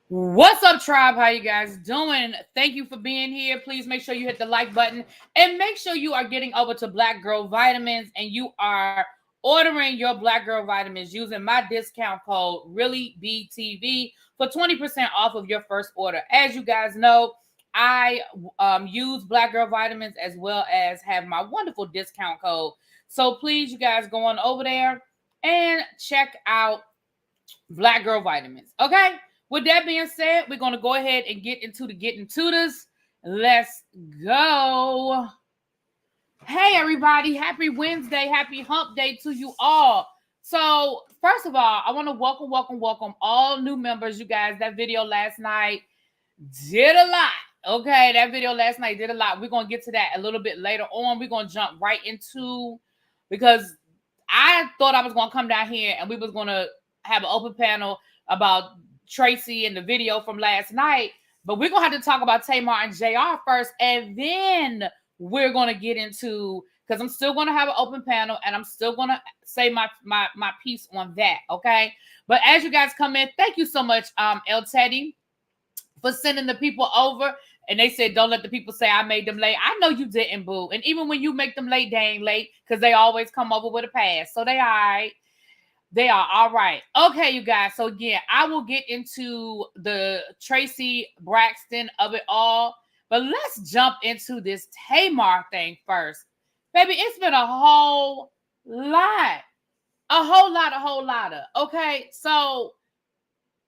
What's up, tribe? How you guys doing? Thank you for being here. Please make sure you hit the like button and make sure you are getting over to Black Girl Vitamins and you are ordering your Black Girl Vitamins using my discount code ReallyBTV for 20% off of your first order. As you guys know, I use Black Girl Vitamins as well as have my wonderful discount code. So please, you guys, go on over there and check out Black Girl Vitamins. Okay? With that being said, we're going to go ahead and get into the getting to this. Let's go. Hey, everybody. Happy Wednesday. Happy hump day to you all. So, first of all, I want to welcome all new members. You guys, that video last night did a lot. Okay, that video last night did a lot. We're going to get to that a little bit later on. We're going to jump right into, because I thought I was going to come down here and we was going to have an open panel about Traci and the video from last night, but we're gonna have to talk about Tamar and JR first, and then we're gonna get into, because I'm still gonna have an open panel and I'm still gonna say my piece on that. Okay, but as you guys come in, thank you so much, El Teddy, for sending the people over. And they said, don't let the people say I made them late. I know you didn't, boo. And even when you make them late, they ain't late, because they always come over with a pass. So they all right. They are all right. Okay, you guys. So again, I will get into the Traci Braxton of it all. But let's jump into this Tamar thing first. Baby, it's been a whole lot. A whole lot of. Okay, so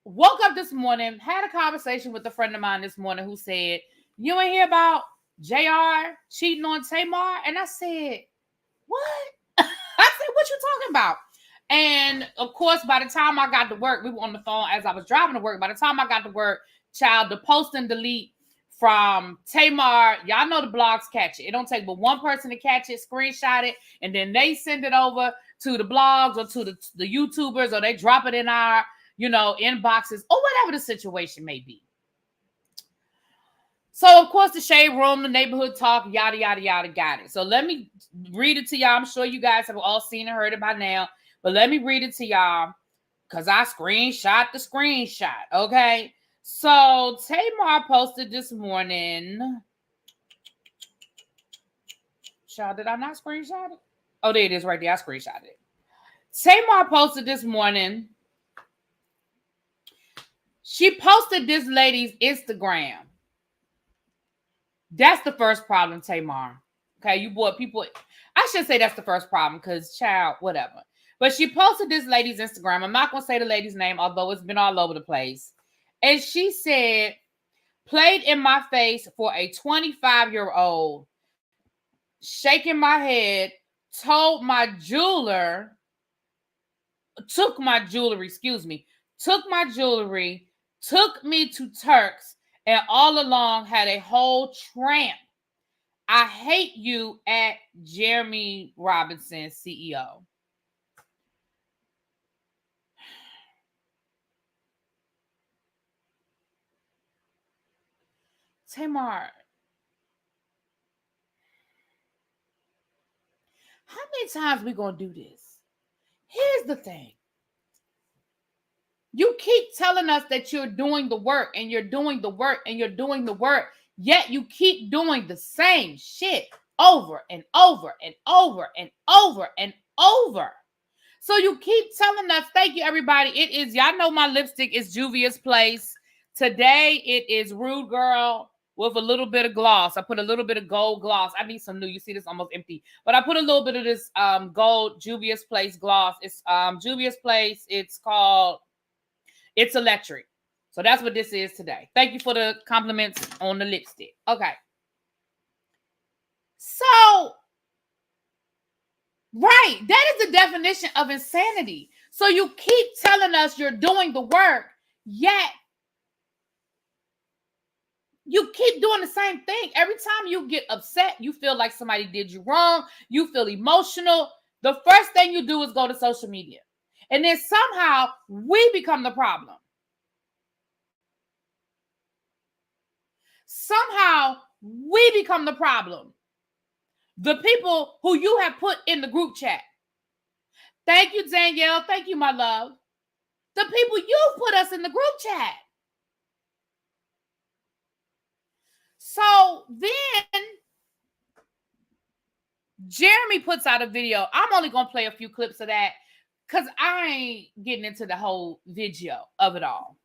woke up this morning, had a conversation with a friend of mine this morning who said, you ain't hear about JR cheating on Tamar? And I said, what? I said, what you talking about? And of course, by the time I got to work, we were on the phone as I was driving to work. By the time I got to work, child, the post and delete from Tamar, y'all know the blogs catch it. It don't take but one person to catch it, screenshot it, and then they send it over to the blogs or to the YouTubers, or they drop it in our, inboxes, or whatever the situation may be. So, of course, the shade room, the neighborhood talk, yada, yada, yada, got it. So let me read it to y'all. I'm sure you guys have all seen and heard it by now. But let me read it to y'all, because I screenshot the screenshot, okay? So Tamar posted this morning. Child, did I not screenshot it? Oh, there it is right there. I screenshot it. Tamar posted this morning. She posted this lady's Instagram. That's the first problem, Tamar. Okay, you bought people. I should say that's the first problem, because, child, whatever. But she posted this lady's Instagram. I'm not going to say the lady's name, although it's been all over the place. And she said, played in my face for a 25-year-old, shaking my head, took my jewelry, took my jewelry, took me to Turks, and all along had a whole tramp. I hate you at Jeremy Robinson, CEO. Tamar, how many times we gonna do this? Here's the thing. You keep telling us that you're doing the work and you're doing the work and you're doing the work, yet you keep doing the same shit over and over and over and over and over. So you keep telling us, thank you, everybody. It is, y'all know my lipstick is Juvia's Place. Today it is Rude Girl with a little bit of gloss. I put a little bit of gold gloss. I need some new. You see this almost empty. But I put a little bit of this gold Juvia's Place gloss. It's Juvia's Place. It's called It's Electric. So that's what this is today. Thank you for the compliments on the lipstick. Okay. So, right. That is the definition of insanity. So you keep telling us you're doing the work, yet you keep doing the same thing. Every time you get upset, you feel like somebody did you wrong, you feel emotional, the first thing you do is go to social media. And then somehow we become the problem. Somehow we become the problem. The people who you have put in the group chat. Thank you, Danielle. Thank you, my love. The people you put us in the group chat. So then Jeremy puts out a video. I'm only going to play a few clips of that because I ain't getting into the whole video of it all.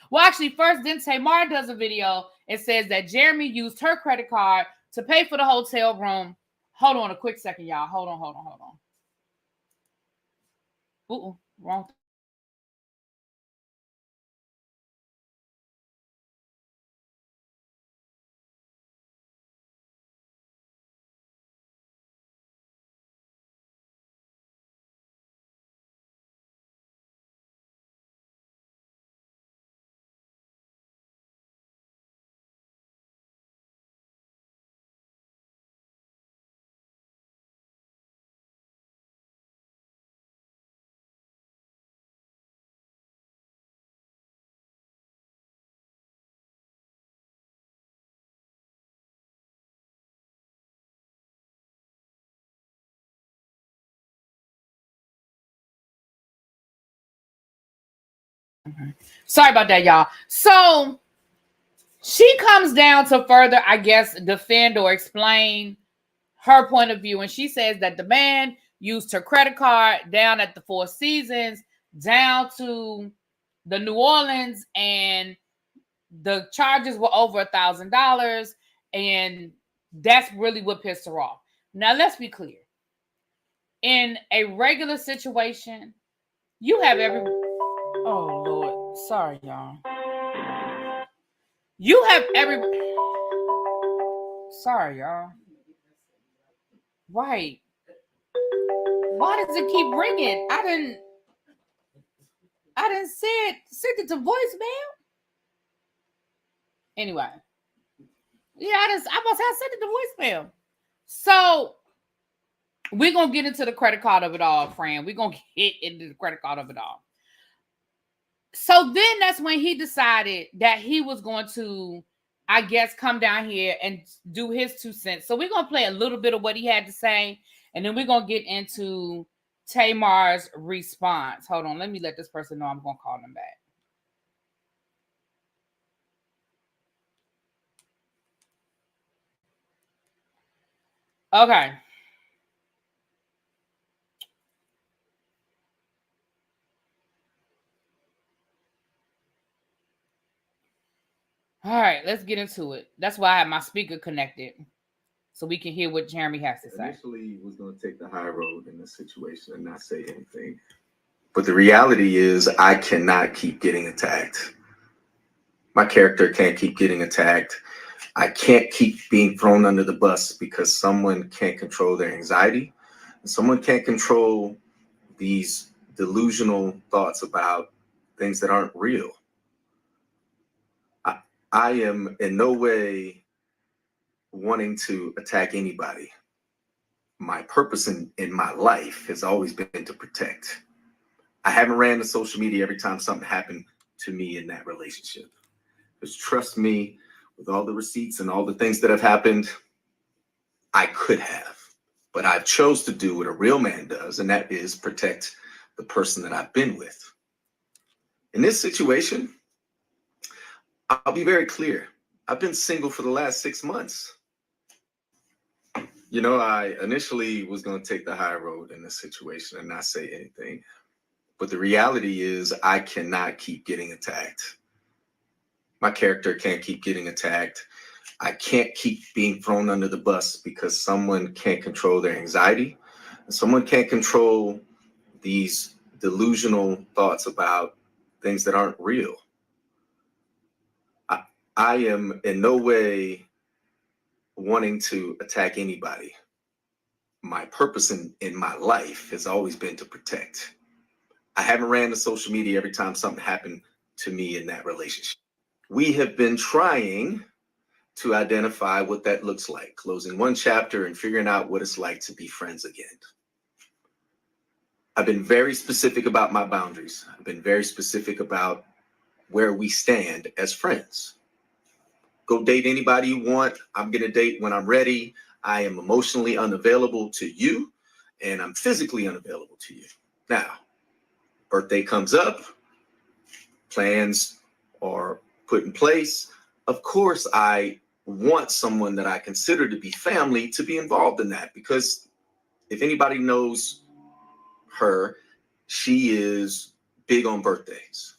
Well, actually, first, then Tamar does a video. It says that Jeremy used her credit card to pay for the hotel room. Hold on a quick second, y'all. Hold on. Ooh, wrong. Sorry about that, y'all. So she comes down to further, I guess, defend or explain her point of view. And she says that the man used her credit card down at the Four Seasons, down to the New Orleans, and the charges were over $1,000. And that's really what pissed her off. Now, let's be clear. In a regular situation, you have every... Oh, Lord. Sorry, y'all. You have every... Sorry, y'all. Right. Why does it keep ringing? I didn't send it to voicemail. Anyway. Yeah, I must have sent it to voicemail. So we're gonna get into the credit card of it all, friend. We're gonna get into the credit card of it all. So then that's when he decided that he was going to, I guess, come down here and do his 2 cents. So we're going to play a little bit of what he had to say, and then we're going to get into Tamar's response. Hold on. Let me let this person know I'm going to call them back. Okay. All right, let's get into it. That's why I have my speaker connected, so we can hear what Jeremy has to say. Initially, was going to take the high road in this situation and not say anything. But the reality is I cannot keep getting attacked. My character can't keep getting attacked. I can't keep being thrown under the bus because someone can't control their anxiety. And someone can't control these delusional thoughts about things that aren't real. I am in no way wanting to attack anybody. My purpose in my life has always been to protect. I haven't ran to social media every time something happened to me in that relationship. Because trust me, with all the receipts and all the things that have happened, I could have. But I chose to do what a real man does, and that is protect the person that I've been with. In this situation, I'll be very clear. I've been single for the last 6 months. You know, I initially was going to take the high road in this situation and not say anything. But the reality is I cannot keep getting attacked. My character can't keep getting attacked. I can't keep being thrown under the bus because someone can't control their anxiety. And someone can't control these delusional thoughts about things that aren't real. I am in no way wanting to attack anybody. My purpose in my life has always been to protect. I haven't ran to social media every time something happened to me in that relationship. We have been trying to identify what that looks like, closing one chapter and figuring out what it's like to be friends again. I've been very specific about my boundaries. I've been very specific about where we stand as friends. Go date anybody you want. I'm going to date when I'm ready. I am emotionally unavailable to you, and I'm physically unavailable to you. Now, birthday comes up, plans are put in place. Of course, I want someone that I consider to be family to be involved in that, because if anybody knows her, she is big on birthdays.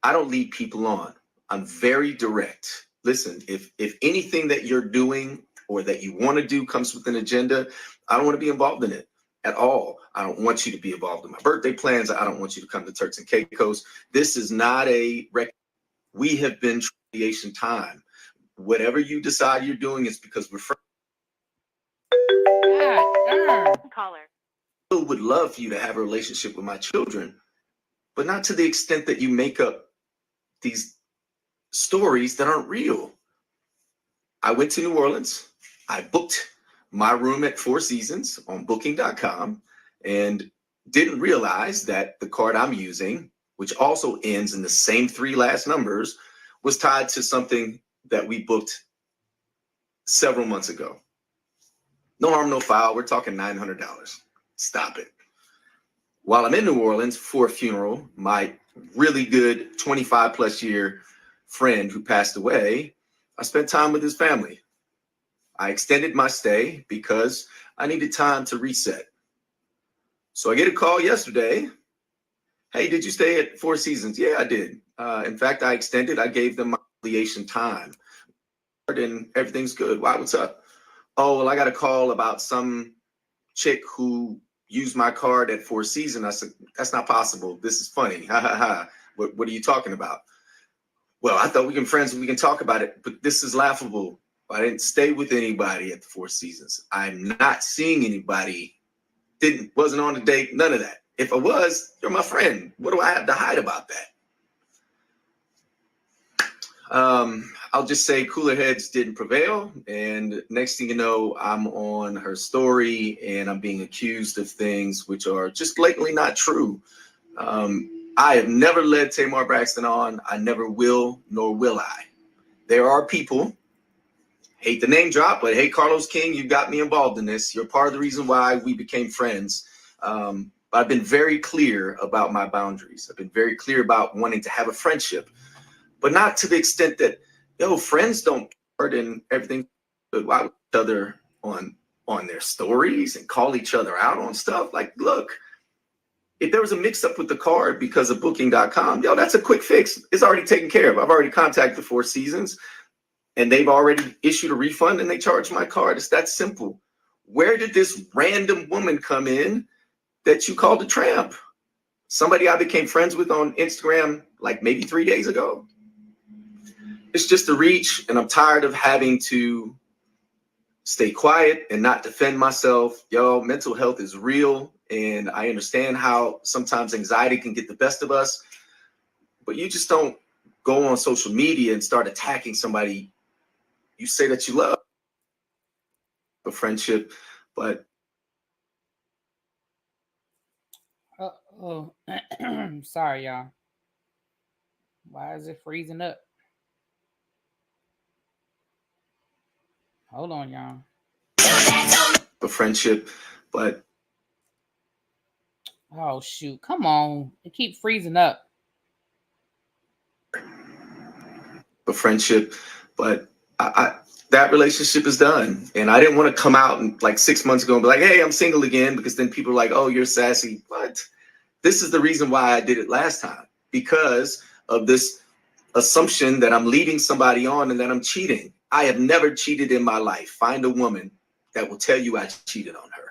I don't lead people on. I'm very direct. Listen, if anything that you're doing or that you want to do comes with an agenda, I don't want to be involved in it at all. I don't want you to be involved in my birthday plans. I don't want you to come to Turks and Caicos. This is not a rec. We have been creation time. Whatever you decide you're doing is because we're friends. Caller. I would love for you to have a relationship with my children, but not to the extent that you make up these stories that aren't real. I went to New Orleans. I booked my room at Four Seasons on booking.com and didn't realize that the card I'm using, which also ends in the same 3 last numbers, was tied to something that we booked several months ago. No harm, no foul. We're talking $900. Stop it. While I'm in New Orleans for a funeral, my really good 25 plus year friend who passed away, I spent time with his family. I extended my stay because I needed time to reset. So I get a call yesterday. Hey, did you stay at Four Seasons? Yeah, I did. In fact, I extended. I gave them my affiliation time. And everything's good. Why, what's up? Oh, well, I got a call about some chick who used my card at Four Seasons. I said, that's not possible. This is funny. Ha ha ha. What are you talking about? Well, I thought we can friends and we can talk about it, but this is laughable. I didn't stay with anybody at the Four Seasons. I'm not seeing anybody. Wasn't on a date, none of that. If I was, you're my friend. What do I have to hide about that? I'll just say cooler heads didn't prevail. And next thing you know, I'm on her story and I'm being accused of things which are just blatantly not true. I have never led Tamar Braxton on. I never will, nor will I. There are people, hate the name drop, but hey, Carlos King, you got me involved in this. You're part of the reason why we became friends. I've been very clear about my boundaries. I've been very clear about wanting to have a friendship, but not to the extent that, friends don't hurt and everything. Why would each other on their stories and call each other out on stuff? Like, look, if there was a mix up with the card because of booking.com, that's a quick fix. It's already taken care of. I've already contacted the Four Seasons and they've already issued a refund and they charged my card. It's that simple. Where did this random woman come in that you called a tramp? Somebody I became friends with on Instagram like maybe 3 days ago. It's just a reach, and I'm tired of having to stay quiet and not defend myself. Mental health is real, and I understand how sometimes anxiety can get the best of us, but you just don't go on social media and start attacking somebody you say that you love. A friendship, but sorry, y'all. Why is it freezing up? Hold on, y'all. A friendship, but oh shoot, come on. It keeps freezing up. A friendship, but that relationship is done. And I didn't want to come out and like 6 months ago and be like, hey, I'm single again, because then people are like, oh, you're sassy. What? This is the reason why I did it last time, because of this assumption that I'm leading somebody on and that I'm cheating. I have never cheated in my life. Find a woman that will tell you I cheated on her.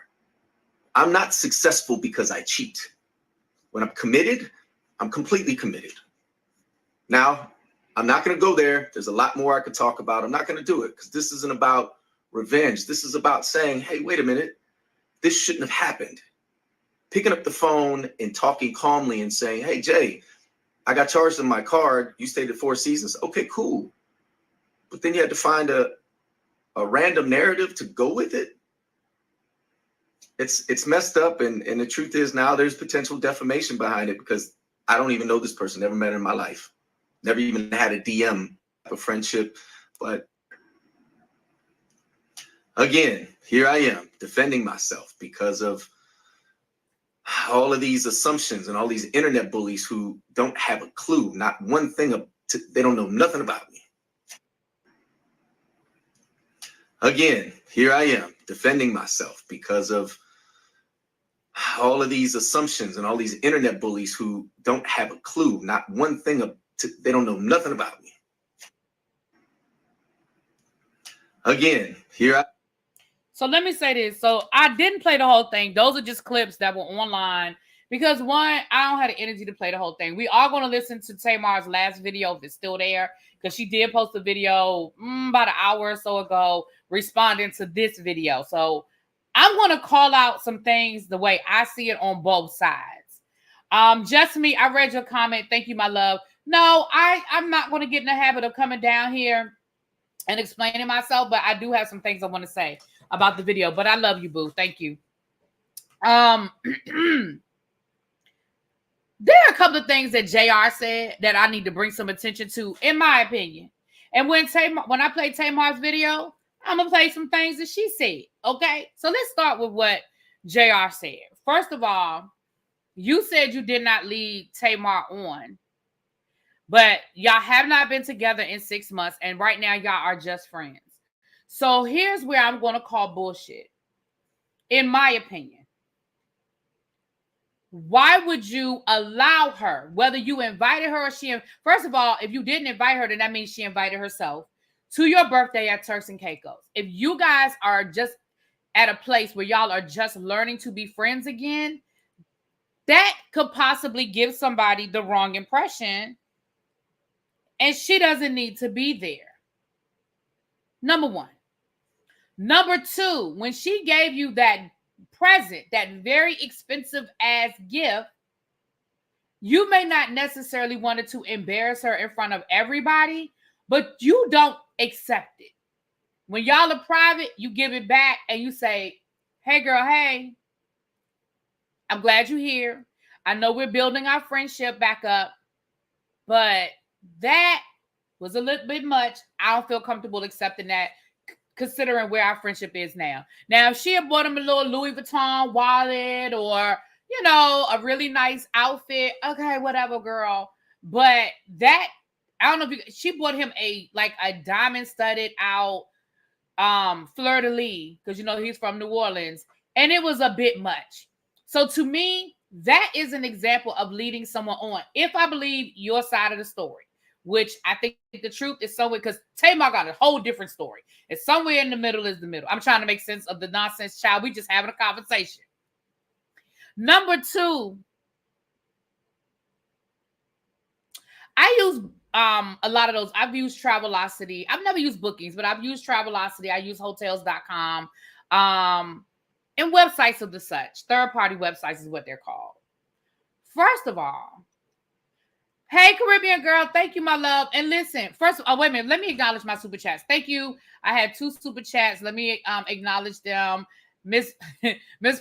I'm not successful because I cheat. When I'm committed, I'm completely committed. Now, I'm not going to go there. There's a lot more I could talk about. I'm not going to do it because this isn't about revenge. This is about saying, hey, wait a minute. This shouldn't have happened. Picking up the phone and talking calmly and saying, hey, Jay, I got charged on my card. You stayed at Four Seasons. Okay, cool. But then you had to find a random narrative to go with it. It's messed up. And the truth is now there's potential defamation behind it because I don't even know this person, never met her in my life. Never even had a DM of friendship. But again, here I am defending myself because of all of these assumptions and all these internet bullies who don't have a clue, not one thing. They don't know nothing about me. Again, here I am defending myself because of all of these assumptions and all these internet bullies who don't have a clue, not one thing, they don't know nothing about me. Again, here I. So let me say this. So I didn't play the whole thing. Those are just clips that were online because one, I don't have the energy to play the whole thing. We are going to listen to Tamar's last video if it's still there, because she did post a video about an hour or so ago responding to this video. So I'm going to call out some things the way I see it on both sides. Just me, I read your comment. Thank you, my love. No, I'm not going to get in the habit of coming down here and explaining myself, but I do have some things I want to say about the video. But I love you, boo. Thank you. There are a couple of things that JR said that I need to bring some attention to, in my opinion. And when I play Tamar's video, I'm gonna play some things that she said. Okay, so let's start with what JR said. First of all, you said you did not lead Tamar on, but y'all have not been together in 6 months, and right now y'all are just friends. So here's where I'm going to call bullshit. In my opinion, why would you allow her, whether you invited her or first of all, if you didn't invite her, then that means she invited herself to your birthday at Turks and Caicos. If you guys are just at a place where y'all are just learning to be friends again, that could possibly give somebody the wrong impression, and she doesn't need to be there. Number one. Number two, when she gave you that present, that very expensive ass gift, you may not necessarily wanted to embarrass her in front of everybody, but you don't accept it. When y'all are private, you give it back and you say, hey girl, hey, I'm glad you're here. I know we're building our friendship back up, but that was a little bit much. I don't feel comfortable accepting that, considering where our friendship is now. Now, if she had bought him a little Louis Vuitton wallet or, a really nice outfit, okay, whatever, girl. But that, I don't know if she bought him a diamond studded out fleur-de-lis, because he's from New Orleans, and it was a bit much. So to me, that is an example of leading someone on, if I believe your side of the story, which I think the truth is somewhere, because Tamar got a whole different story. It's somewhere in the middle is the middle. I'm trying to make sense of the nonsense, child. We just having a conversation. Number two, I use a lot of those. I've used Travelocity. I've never used Bookings, but I've used Travelocity. I use hotels.com and websites of the such. Third-party websites is what they're called. First of all, hey, Caribbean girl, thank you, my love. And listen, first, wait a minute. Let me acknowledge my super chats. Thank you. I had 2 super chats. Let me acknowledge them. Miss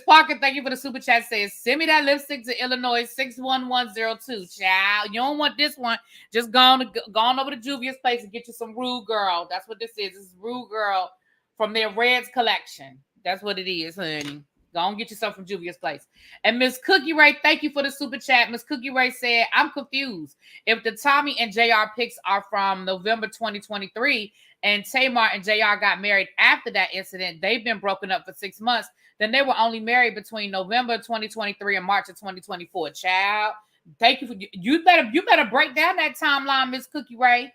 Parker, thank you for the super chat. Says, send me that lipstick to Illinois 61102. Child, you don't want this one. Just go on over to Juvia's place and get you some Rude Girl. That's what this is. This is Rude Girl from their Reds collection. That's what it is, honey. Go and get yourself from Juvia's place. And Miss Cookie Ray, thank you for the super chat. Miss Cookie Ray said, I'm confused. If the Tommy and JR pics are from November 2023 and Tamar and JR got married after that incident, they've been broken up for 6 months, then they were only married between November 2023 and March of 2024. Child, thank you for you better break down that timeline, Miss Cookie Ray.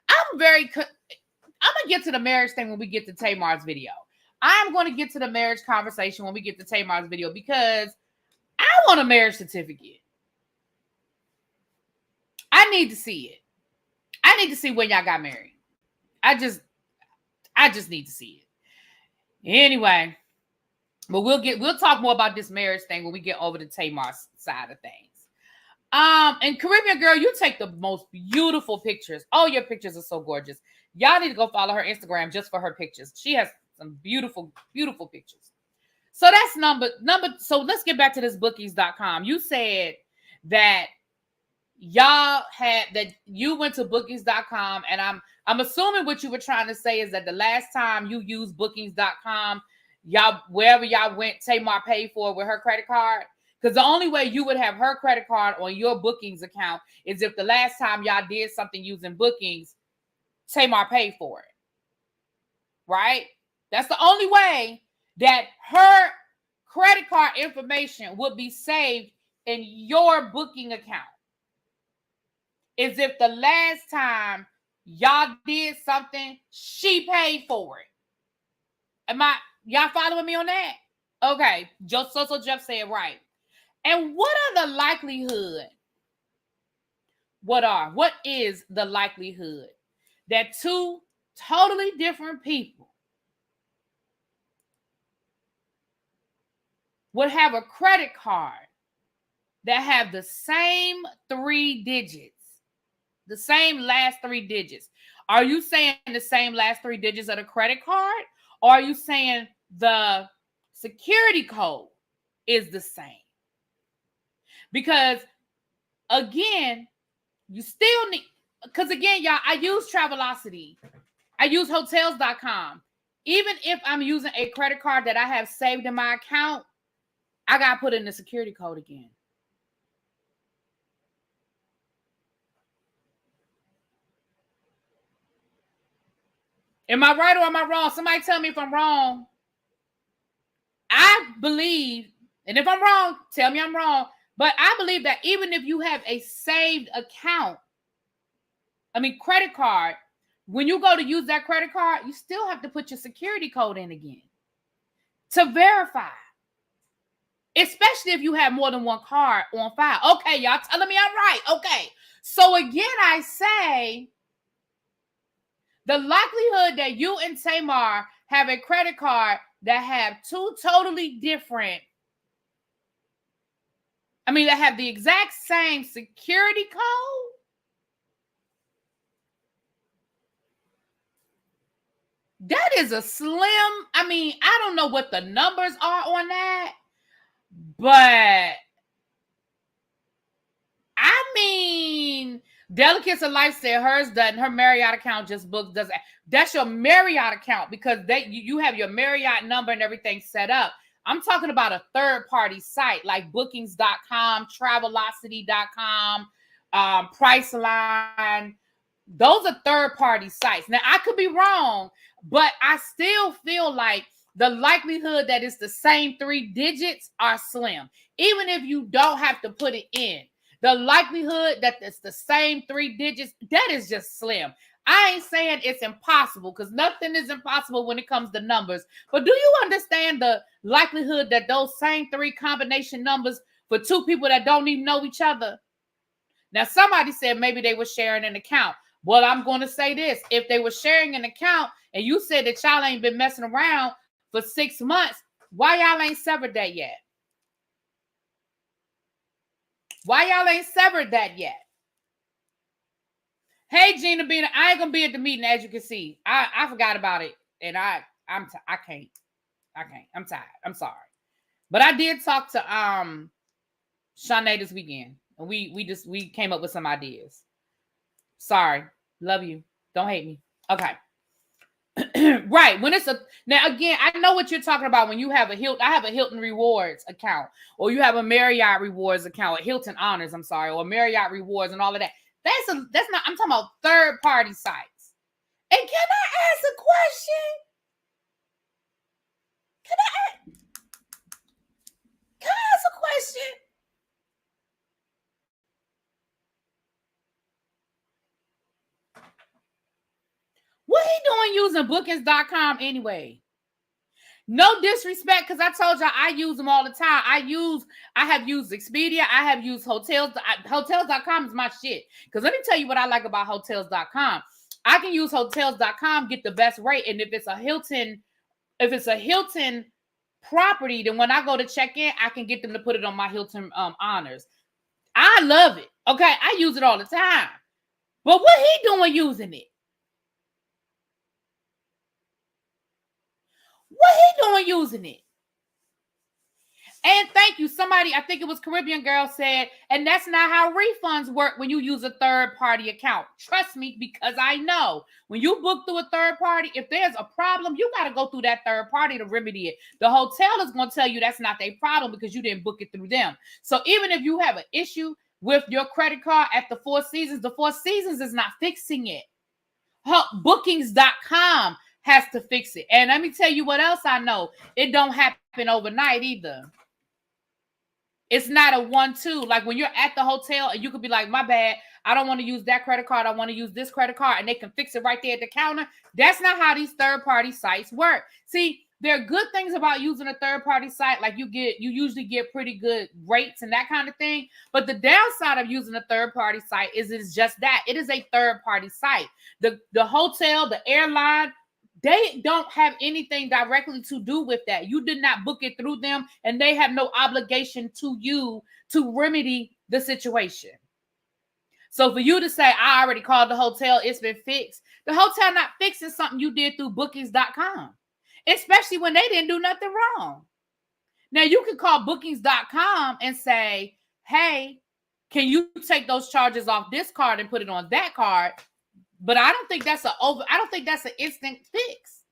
I'm gonna get to the marriage thing when we get to Tamar's video. I'm going to get to the marriage conversation when we get to Tamar's video, because I want a marriage certificate. I need to see it. I need to see when y'all got married. I just need to see it. Anyway, but we'll talk more about this marriage thing when we get over to Tamar's side of things. And Caribbean girl, you take the most beautiful pictures. All your pictures are so gorgeous. Y'all need to go follow her Instagram just for her pictures. She has some beautiful, beautiful pictures. So that's number. So let's get back to this bookings.com. You said that you went to bookings.com, and I'm assuming what you were trying to say is that the last time you used bookings.com, wherever y'all went, Tamar paid for it with her credit card. Because the only way you would have her credit card on your Bookings account is if the last time y'all did something using Bookings, Tamar paid for it. Right? That's the only way that her credit card information would be saved in your booking account. Is if the last time y'all did something, she paid for it. Y'all following me on that? Okay, so Jeff said right. And what are the likelihood? What is the likelihood that two totally different people would have a credit card that have the same 3 digits, the same last 3 digits? Are you saying the same last 3 digits of the credit card? Or are you saying the security code is the same? Because again, you still need, because again, y'all, I use Travelocity. I use hotels.com. Even if I'm using a credit card that I have saved in my account, I got to put in the security code again. Am I right or am I wrong? Somebody tell me if I'm wrong. I believe, and if I'm wrong, tell me I'm wrong, but I believe that even if you have a saved account, credit card, when you go to use that credit card, you still have to put your security code in again to verify. Especially if you have more than one card on file. Okay, y'all telling me I'm right. Okay. So again, I say the likelihood that you and Tamar have a credit card that have two totally different, that have the exact same security code, that is a slim, I don't know what the numbers are on that, but Delicates of Life said hers doesn't. Her Marriott account just booked doesn't. That's your Marriott account because you have your Marriott number and everything set up. I'm talking about a third-party site like bookings.com, travelocity.com, Priceline. Those are third-party sites. Now, I could be wrong, but I still feel like the likelihood that it's the same 3 digits are slim. Even if you don't have to put it in, the likelihood that it's the same 3 digits, that is just slim. I ain't saying it's impossible because nothing is impossible when it comes to numbers. But do you understand the likelihood that those same 3 combination numbers for 2 people that don't even know each other? Now, somebody said maybe they were sharing an account. Well, I'm going to say this. If they were sharing an account and you said that y'all ain't been messing around for 6 months, why y'all ain't severed that yet? Why y'all ain't severed that yet? Hey, Gina Bina, I ain't gonna be at the meeting, as you can see. I forgot about it, and I can't. I'm tired. I'm sorry, but I did talk to Shanae this weekend, and we came up with some ideas. Sorry, love you. Don't hate me. Okay. Right. When it's now again, I know what you're talking about when you have I have a Hilton Rewards account, or you have a Marriott Rewards account, or Hilton Honors, or Marriott Rewards and all of that. That's not, I'm talking about third-party sites. And can I ask a question? Can I ask a question? What he doing using bookings.com anyway? No disrespect, because I told y'all I use them all the time. I have used Expedia. I have used hotels. Hotels.com is my shit. Because let me tell you what I like about hotels.com. I can use hotels.com, get the best rate. And if it's a Hilton property, then when I go to check in, I can get them to put it on my Hilton Honors. I love it. Okay, I use it all the time. But what he doing using it? What he doing using it? And thank you. Somebody, I think it was Caribbean Girl, said, and that's not how refunds work when you use a third-party account. Trust me, because I know. When you book through a third party, if there's a problem, you got to go through that third party to remedy it. The hotel is going to tell you that's not their problem because you didn't book it through them. So even if you have an issue with your credit card at the Four Seasons, the Four Seasons is not fixing it. Bookings.com has to fix it. And let me tell you what else I know. It don't happen overnight either. It's not a 1-2. Like when you're at the hotel and you could be like, my bad, I don't want to use that credit card. I want to use this credit card, and they can fix it right there at the counter. That's not how these third-party sites work. See, there are good things about using a third-party site. Like you usually get pretty good rates and that kind of thing. But the downside of using a third-party site is it's just that. It is a third-party site. The hotel, the airline, they don't have anything directly to do with that. You did not book it through them, and they have no obligation to you to remedy the situation. So for you to say, I already called the hotel, it's been fixed, the hotel not fixing something you did through bookings.com, especially when they didn't do nothing wrong. Now, you can call bookings.com and say, hey, can you take those charges off this card and put it on that card? But I don't think that's an instant fix.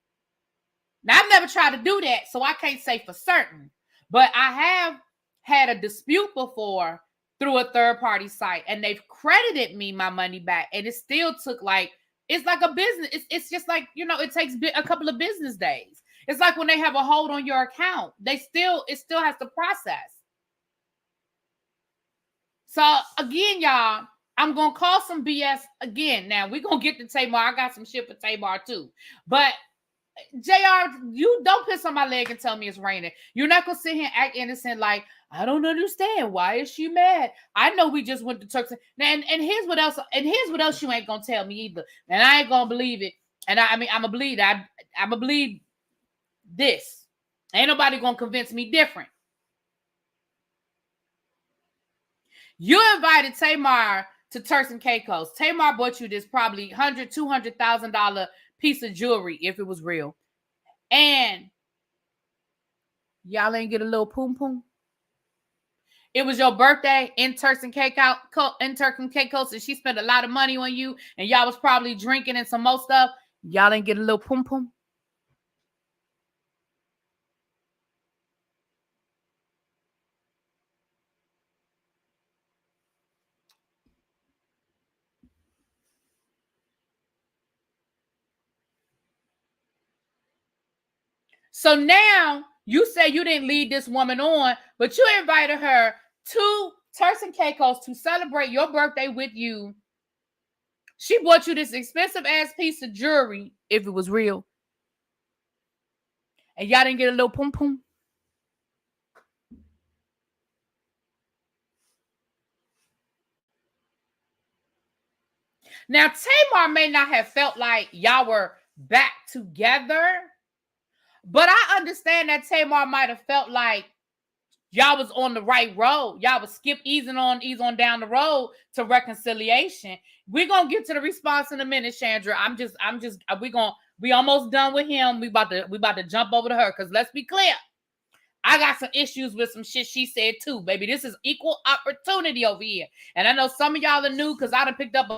Now, I've never tried to do that, so I can't say for certain. But I have had a dispute before through a third-party site, and they've credited me my money back, and it still took it's like a business. It's just like, it takes a couple of business days. It's like when they have a hold on your account, it still has to process. So again, y'all, I'm going to call some BS again. Now, we're going to get to Tamar. I got some shit for Tamar, too. But, JR, you don't piss on my leg and tell me it's raining. You're not going to sit here and act innocent like, I don't understand. Why is she mad? I know we just went to Turks. And here's what else. And here's what else you ain't going to tell me either. And I ain't going to believe it. And I'm going to believe that. I'm going to believe this. Ain't nobody going to convince me different. You invited Tamar to Turks and Caicos. Tamar bought you this probably $200,000 piece of jewelry if it was real. And y'all ain't get a little poom poom. It was your birthday in Turks and Caicos, and she spent a lot of money on you, and y'all was probably drinking and some more stuff. Y'all ain't get a little poom poom. So now you say you didn't lead this woman on, but you invited her to Turks and Caicos to celebrate your birthday with you. She bought you this expensive ass piece of jewelry, if it was real. And y'all didn't get a little pum pum. Now, Tamar may not have felt like y'all were back together, but I understand that Tamar might have felt like y'all was on the right road. Y'all was ease on down the road to reconciliation. We're gonna get to the response in a minute, Chandra. We almost done with him. We about to jump over to her, because let's be clear. I got some issues with some shit she said too, baby. This is equal opportunity over here. And I know some of y'all are new, because I done picked up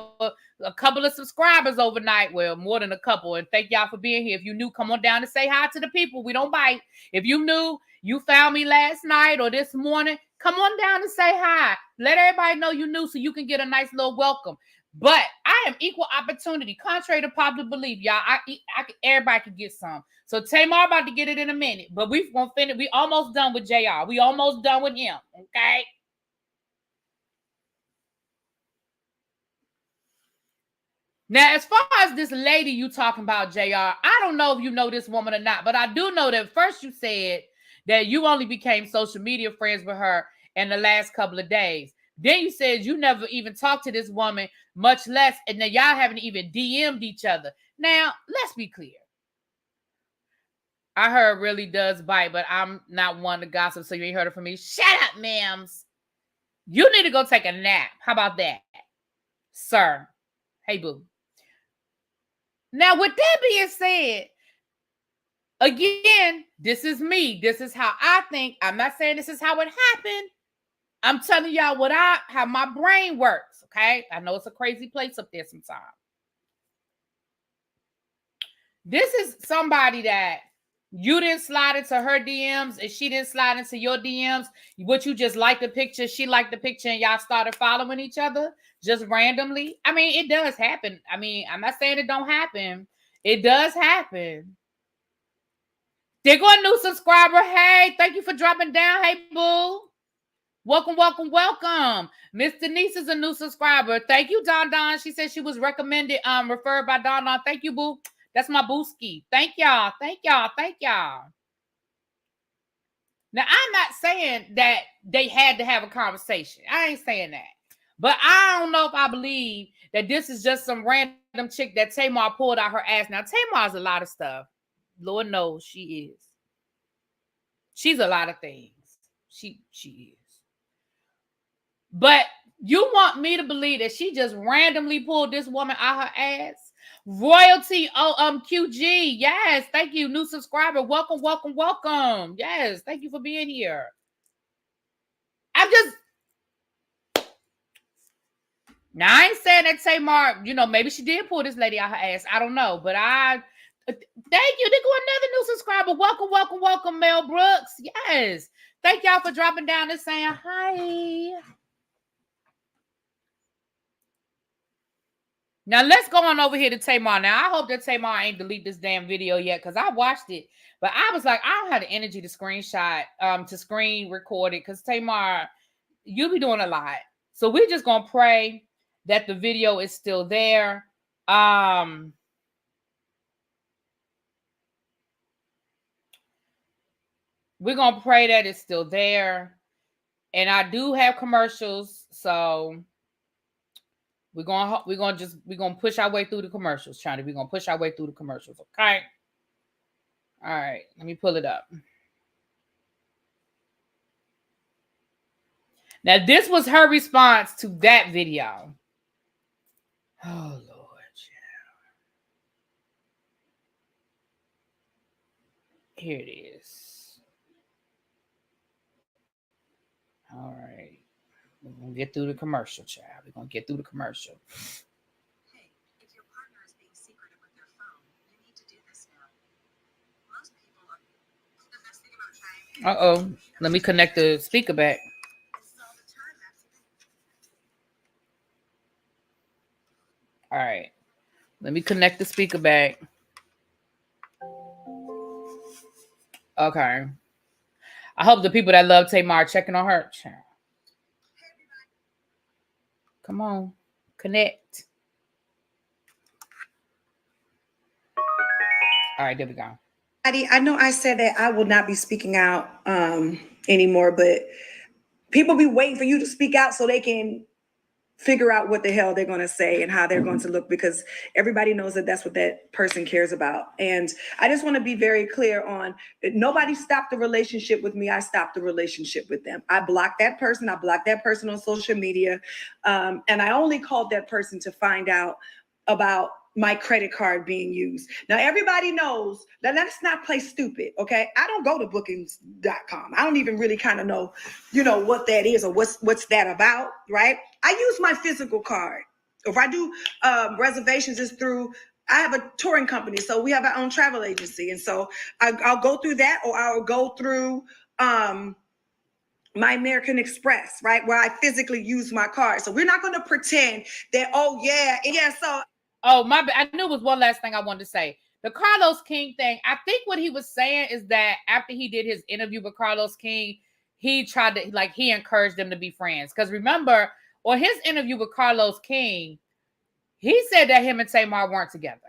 a couple of subscribers overnight. Well, more than a couple. And thank y'all for being here. If you new, come on down and say hi to the people. We don't bite. If you new, you found me last night or this morning, come on down and say hi. Let everybody know you new so you can get a nice little welcome. But I am equal opportunity, contrary to popular belief, y'all. Everybody can get some. So Tamar about to get it in a minute, but we gonna finish. We almost done with JR. We almost done with him. Okay. Now, as far as this lady you talking about, JR, I don't know if you know this woman or not, but I do know that first you said that you only became social media friends with her in the last couple of days. Then you said you never even talked to this woman, much less, and then y'all haven't even DM'd each other. Now, let's be clear. I heard really does bite, but I'm not one to gossip, so you ain't heard it from me. Shut up, ma'ams. You need to go take a nap. How about that, sir? Hey, boo. Now, with that being said, again, this is me. This is how I think. I'm not saying this is how it happened. I'm telling y'all how my brain works, okay? I know it's a crazy place up there sometimes. This is somebody that you didn't slide into her DMs and she didn't slide into your DMs. What, you just liked the picture, she liked the picture, and y'all started following each other just randomly? I mean, it does happen. I mean, I'm not saying it don't happen. It does happen. There go a new subscriber. Hey, thank you for dropping down. Hey, boo. Welcome, welcome, welcome. Miss Denise is a new subscriber. Thank you, Don Don. She said she was recommended, referred by Don Don. Thank you, boo. That's my booski. Thank y'all. Thank y'all. Thank y'all. Now, I'm not saying that they had to have a conversation. I ain't saying that. But I don't know if I believe that this is just some random chick that Tamar pulled out her ass. Now, Tamar's a lot of stuff. Lord knows she is. She's a lot of things. She is. But you want me to believe that she just randomly pulled this woman out her ass? Royalty QG. Yes, thank you. New subscriber. Welcome, welcome, welcome. Yes, thank you for being here. Now, I ain't saying that Tamar, maybe she did pull this lady out her ass. I don't know. But thank you. There go another new subscriber. Welcome, welcome, welcome, Mel Brooks. Yes. Thank y'all for dropping down and saying hi. Now, let's go on over here to Tamar. Now, I hope that Tamar ain't delete this damn video yet because I watched it. But I was like, I don't have the energy to screenshot, to screen record it because Tamar, you be doing a lot. So we're just going to pray that the video is still there. We're going to pray that it's still there. And I do have commercials, so we're gonna push our way through the commercials, China. We're gonna push our way through the commercials, okay? All right, let me pull it up. Now, this was her response to that video. Oh, Lord. Here it is. All right. We're going to get through the commercial, child. We're going to get through the commercial. Hey, if your partner is being secretive with their phone, you need to do this now. Most people are... The best thing about trying... Uh-oh. Let me connect the speaker back. All right. Let me connect the speaker back. Okay. I hope the people that love Tamar are checking on her. Come on. Connect. All right, there we go. I know I said that I will not be speaking out anymore, but people be waiting for you to speak out so they can figure out what the hell they're going to say and how they're going to look, because everybody knows that that's what that person cares about. And I just want to be very clear on nobody stopped the relationship with me. I stopped the relationship with them. I blocked that person. I blocked that person on social media. And I only called that person to find out about my credit card being used. Now, everybody knows that let's not play stupid, okay? I don't go to bookings.com. I don't even really kind of know, what that is or what's that about, right? I use my physical card. If I do reservations, it's through, I have a touring company, so we have our own travel agency. And so I'll go through that, or I'll go through my American Express, right? Where I physically use my card. So we're not going to pretend that, so. Oh, my bad. I knew it was one last thing I wanted to say. The Carlos King thing, I think what he was saying is that after he did his interview with Carlos King, he tried to, he encouraged them to be friends. Because remember, on his interview with Carlos King, he said that him and Tamar weren't together.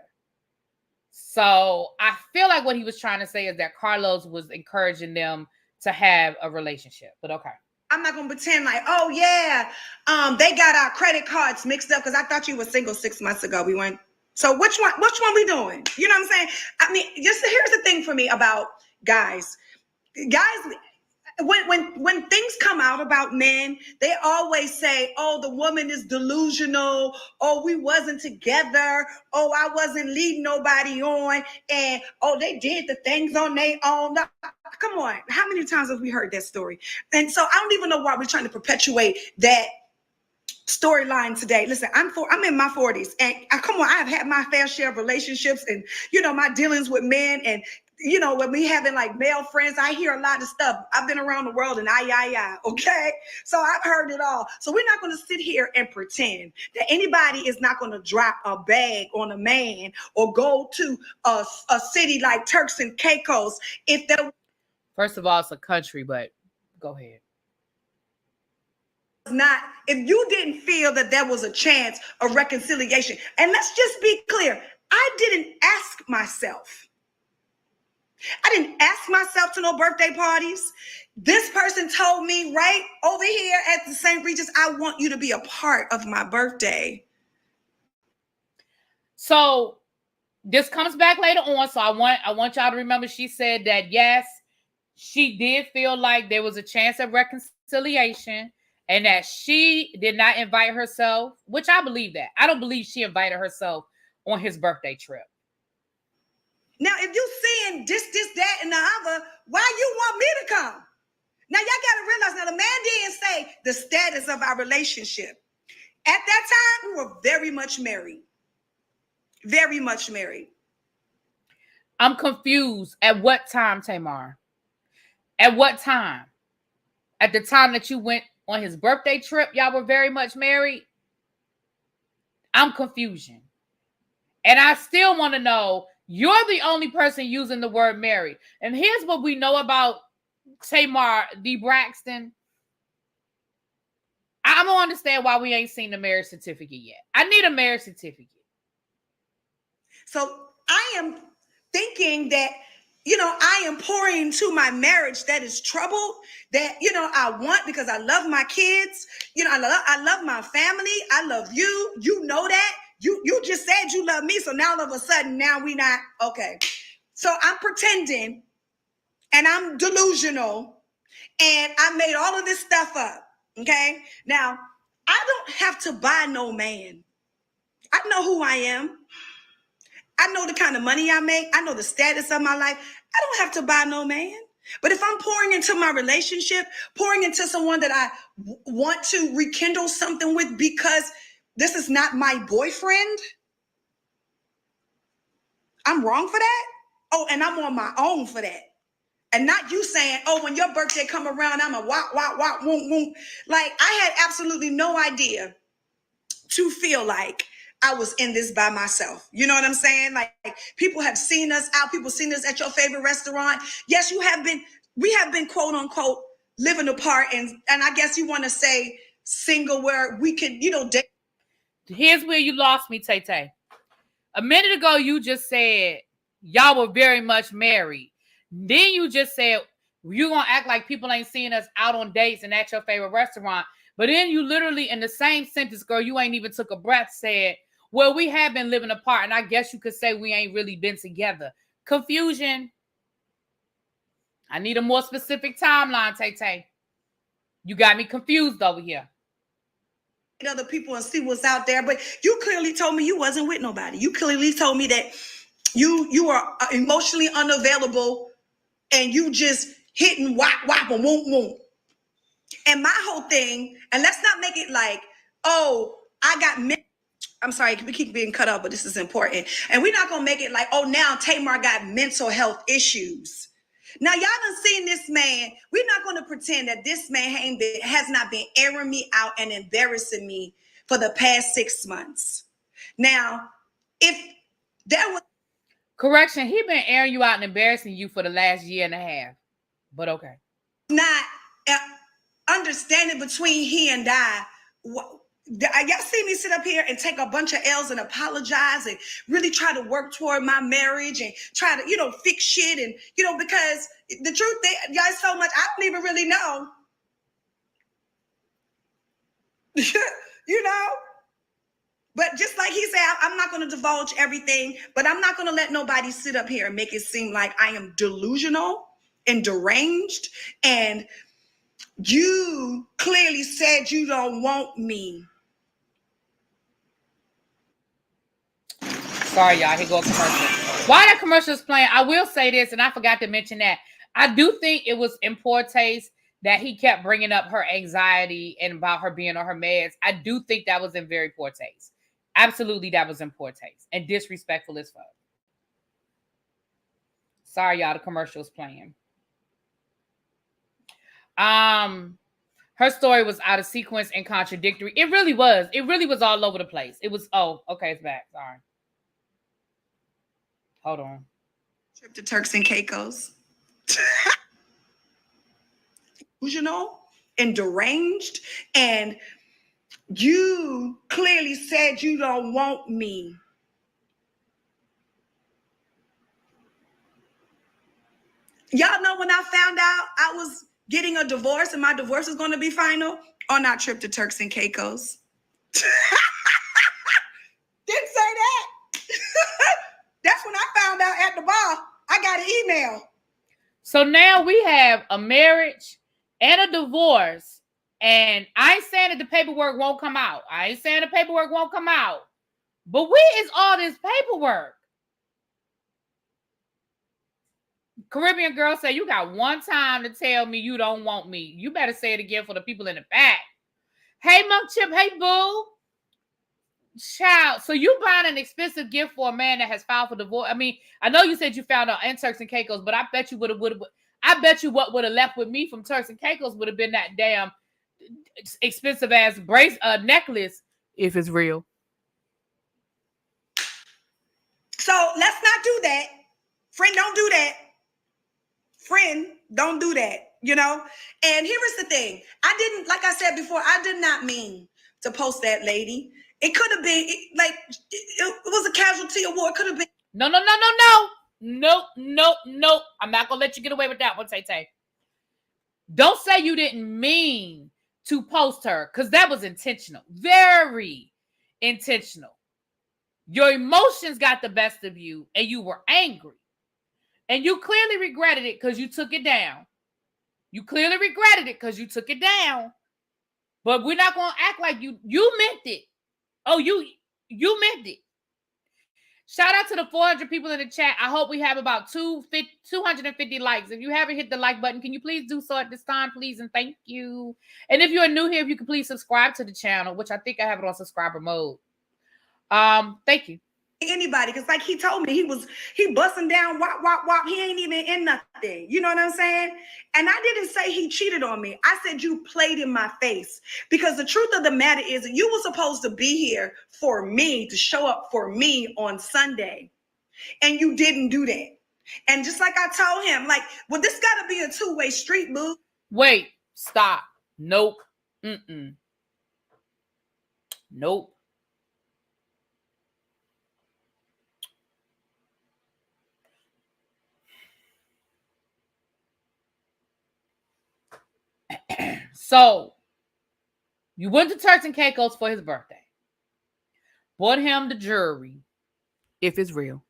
So I feel like what he was trying to say is that Carlos was encouraging them to have a relationship. But okay. I'm not gonna pretend like, oh yeah, they got our credit cards mixed up because I thought you were single 6 months ago. We weren't. So which one we doing? You know what I'm saying? I mean, just here's the thing for me about guys. When things come out about men, they always say, oh, the woman is delusional. Oh, we wasn't together. Oh, I wasn't leading nobody on. And, oh, they did the things on their own. Come on. How many times have we heard that story? And so I don't even know why we're trying to perpetuate that storyline today. Listen, I'm in my 40s, and come on, I have had my fair share of relationships and, my dealings with men, and you know, when we having like male friends, I hear a lot of stuff. I've been around the world and okay? So I've heard it all. So we're not going to sit here and pretend that anybody is not going to drop a bag on a man or go to a city like Turks and Caicos if there. First of all, it's a country, but go ahead. Not if you didn't feel that there was a chance of reconciliation. And let's just be clear, I didn't ask myself. I didn't ask myself to no birthday parties. This person told me right over here at the St. Regis, I want you to be a part of my birthday. So this comes back later on. So I want y'all to remember she said that yes, she did feel like there was a chance of reconciliation and that she did not invite herself, which I believe that. I don't believe she invited herself on his birthday trip. Now, if you saying this, that, and the other, why you want me to come? Now, y'all got to realize, now the man didn't say the status of our relationship. At that time, we were very much married. Very much married. I'm confused. At what time, Tamar? At what time? At the time that you went on his birthday trip, y'all were very much married? I'm confusion. And I still want to know, you're the only person using the word married. And here's what we know about Tamar D. Braxton. I don't understand why we ain't seen the marriage certificate yet. I need a marriage certificate. So I am thinking that, you know, I am pouring into my marriage that is troubled, that, you know, I want because I love my kids. You know, I love my family. I love you. You know that. You just said you love me. So now all of a sudden, now we not, okay. So I'm pretending and I'm delusional and I made all of this stuff up. Okay. Now I don't have to buy no man. I know who I am. I know the kind of money I make. I know the status of my life. I don't have to buy no man. But if I'm pouring into my relationship, pouring into someone that I want to rekindle something with because this is not my boyfriend, I'm wrong for that? Oh, and I'm on my own for that. And not you saying, oh, when your birthday come around, I'm a wop, wop, wop, woom, woom. Like, I had absolutely no idea to feel like I was in this by myself. You know what I'm saying? Like, people have seen us out. People seen us at your favorite restaurant. Yes, we have been quote unquote living apart. And I guess you want to say single where we could, you know, date. Here's where you lost me, Tay Tay. A minute ago, you just said y'all were very much married. Then you just said you're going to act like people ain't seeing us out on dates and at your favorite restaurant. But then you literally, in the same sentence, girl, you ain't even took a breath, said, well, we have been living apart. And I guess you could say we ain't really been together. Confusion. I need a more specific timeline, Tay Tay. You got me confused over here. Other people and see what's out there, but you clearly told me you wasn't with nobody. You clearly told me that you are emotionally unavailable and you just hitting whop whop and whoop whoop. And my whole thing, and let's not make it like, oh, I'm sorry, we keep being cut off, but this is important. And we're not gonna make it like, oh, now Tamar got mental health issues. Now, y'all done seen this man. We're not going to pretend that this man has not been airing me out and embarrassing me for the past 6 months. Now, if there was... Correction, he been airing you out and embarrassing you for the last year and a half. But okay. Not understanding between he and I... Y'all see me sit up here and take a bunch of L's and apologize and really try to work toward my marriage and try to, you know, fix shit. And, you know, because the truth, y'all, so much, I don't even really know. You know? But just like he said, I'm not going to divulge everything, but I'm not going to let nobody sit up here and make it seem like I am delusional and deranged. And you clearly said you don't want me. Sorry, y'all. Here go a commercial. While that commercial is playing, I will say this, and I forgot to mention that. I do think it was in poor taste that he kept bringing up her anxiety and about her being on her meds. I do think that was in very poor taste. Absolutely, that was in poor taste and disrespectful as fuck. Sorry, y'all, the commercial's playing. Her story was out of sequence and contradictory. It really was. It really was all over the place. It was, oh, okay, it's back. Sorry. Hold on. Trip to Turks and Caicos. You know, and deranged, and you clearly said you don't want me. Y'all know when I found out I was getting a divorce and my divorce is going to be final on our trip to Turks and Caicos. Didn't say that. That's when I found out at the bar. I got an email. So now we have a marriage and a divorce, and I ain't saying that the paperwork won't come out. I ain't saying the paperwork won't come out. But where is all this paperwork? Caribbean girl say, you got one time to tell me you don't want me. You better say it again for the people in the back. Hey, Monk Chip. Hey, boo. Child. So you buying an expensive gift for a man that has filed for divorce. I mean, I know you said you found out in Turks and Caicos, but I bet you I bet you what would have left with me from Turks and Caicos would have been that damn expensive ass necklace, if it's real. So let's not do that. Friend, don't do that. Friend, don't do that, you know? And here is the thing. I didn't, like I said before, I did not mean to post that lady. It could have been, it was a casualty award. It could have been. No. I'm not going to let you get away with that one, Tay. Don't say you didn't mean to post her, because that was intentional. Very intentional. Your emotions got the best of you, and you were angry. And you clearly regretted it because you took it down. You clearly regretted it because you took it down. But we're not going to act like you meant it. Oh, you meant it. Shout out to the 400 people in the chat. I hope we have about 250 likes. If you haven't hit the like button, can you please do so at this time, please? And thank you. And if you're new here, if you could please subscribe to the channel, which I think I have it on subscriber mode. Thank you. Anybody, because like he told me, he busting down, wop. He ain't even in nothing. You know what I'm saying? And I didn't say he cheated on me. I said you played in my face, because the truth of the matter is that you were supposed to be here for me, to show up for me on Sunday, and you didn't do that. And just like I told him, like, well, this got to be a two-way street, boo. Wait, stop. Nope. Nope. So, you went to Turks and Caicos for his birthday. Bought him the jewelry, if it's real.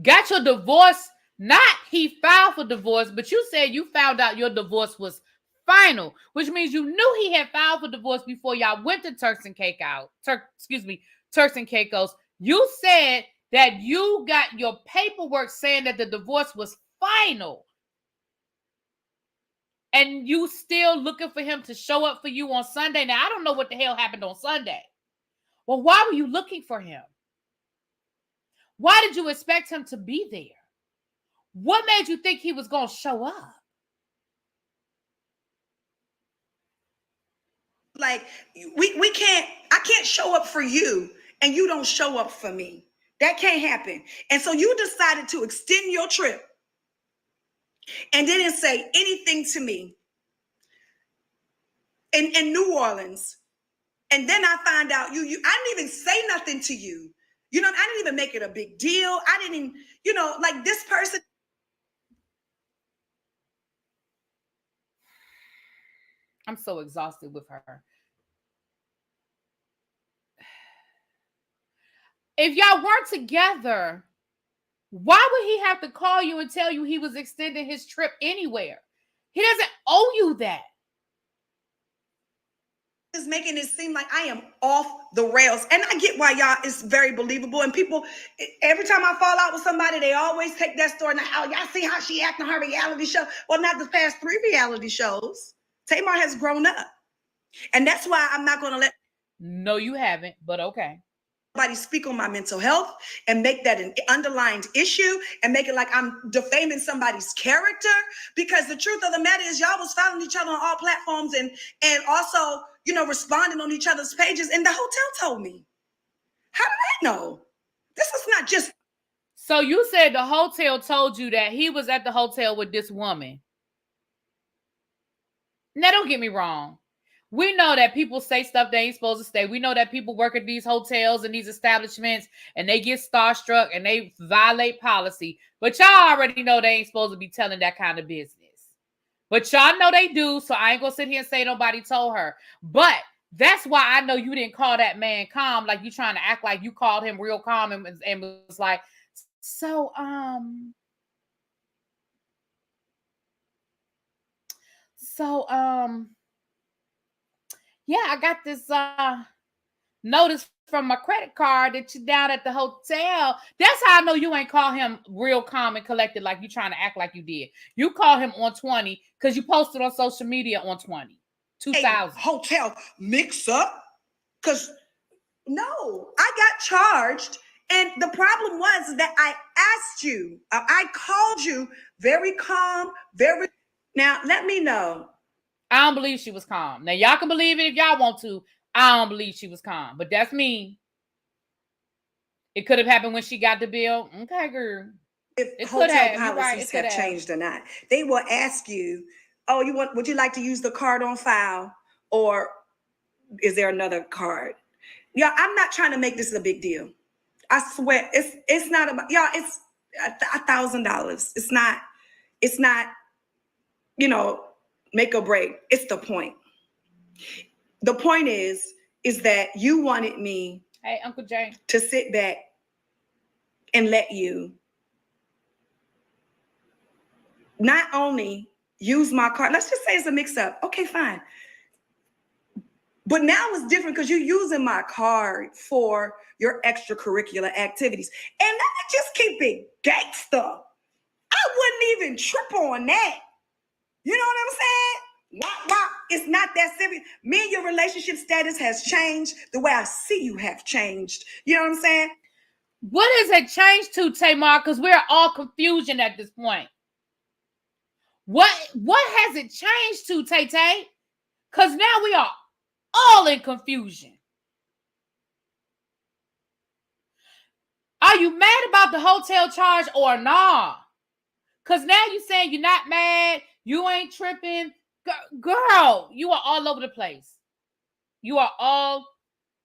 Got your divorce. Not he filed for divorce, but you said you found out your divorce was final, which means you knew he had filed for divorce before y'all went to Turks and Caicos. Turks and Caicos. You said that you got your paperwork saying that the divorce was final. And you still looking for him to show up for you on Sunday. Now, I don't know what the hell happened on Sunday. Well, why were you looking for him? Why did you expect him to be there? What made you think he was going to show up? Like, I can't show up for you and you don't show up for me. That can't happen. And so you decided to extend your trip and didn't say anything to me in New Orleans. And then I find out I didn't even say nothing to you. You know, I didn't even make it a big deal. I didn't, like this person. I'm so exhausted with her. If y'all weren't together, why would he have to call you and tell you he was extending his trip anywhere? He doesn't owe you that. Is making it seem like I am off the rails. And I get why y'all is very believable. And people, every time I fall out with somebody, they always take that story. Now, oh, y'all see how she acting her reality show? Well, not the past 3 reality shows. Tamar has grown up. And that's why I'm not going to let. No, you haven't, but okay. Somebody speak on my mental health and make that an underlined issue and make it like I'm defaming somebody's character, because the truth of the matter is y'all was following each other on all platforms and also, you know, responding on each other's pages, and the hotel told me. How did I know? This is not just. So you said the hotel told you that he was at the hotel with this woman. Now, don't get me wrong. We know that people say stuff they ain't supposed to say. We know that people work at these hotels and these establishments and they get starstruck and they violate policy. But y'all already know they ain't supposed to be telling that kind of business. But y'all know they do, so I ain't gonna sit here and say nobody told her. But that's why I know you didn't call that man calm, like you trying to act like you called him real calm and was like, so, yeah, I got this notice from my credit card that you're down at the hotel. That's how I know you ain't call him real calm and collected like you trying to act like you did. You called him on 20 because you posted on social media on 20,000. Hotel mix up? Because no, I got charged. And the problem was that I asked you, I called you very calm, very. Now, let me know. I don't believe she was calm. Now, y'all can believe it if y'all want to. I don't believe she was calm, but that's me. It could have happened when she got the bill. Okay, girl. If hotel policies have changed or not. They will ask you, oh, would you like to use the card on file? Or is there another card? Yeah, I'm not trying to make this a big deal. I swear, it's not about, y'all, it's $1,000. It's not, you know, make or break. It's the point. The point is that you wanted me, hey, Uncle Jay, to sit back and let you not only use my card. Let's just say it's a mix-up. Okay, fine. But now it's different because you're using my card for your extracurricular activities. And let me just keep it gangster. I wouldn't even trip on that. You know what I'm saying? Wah. It's not that serious. Me and your relationship status has changed. The way I see you have changed. You know what I'm saying? What has it changed to, Tamar? Because we're all confusion at this point. What has it changed to, Tay? Because now we are all in confusion. Are you mad about the hotel charge or nah? Because now you're saying you're not mad, you ain't tripping. Girl, you are all over the place. You are all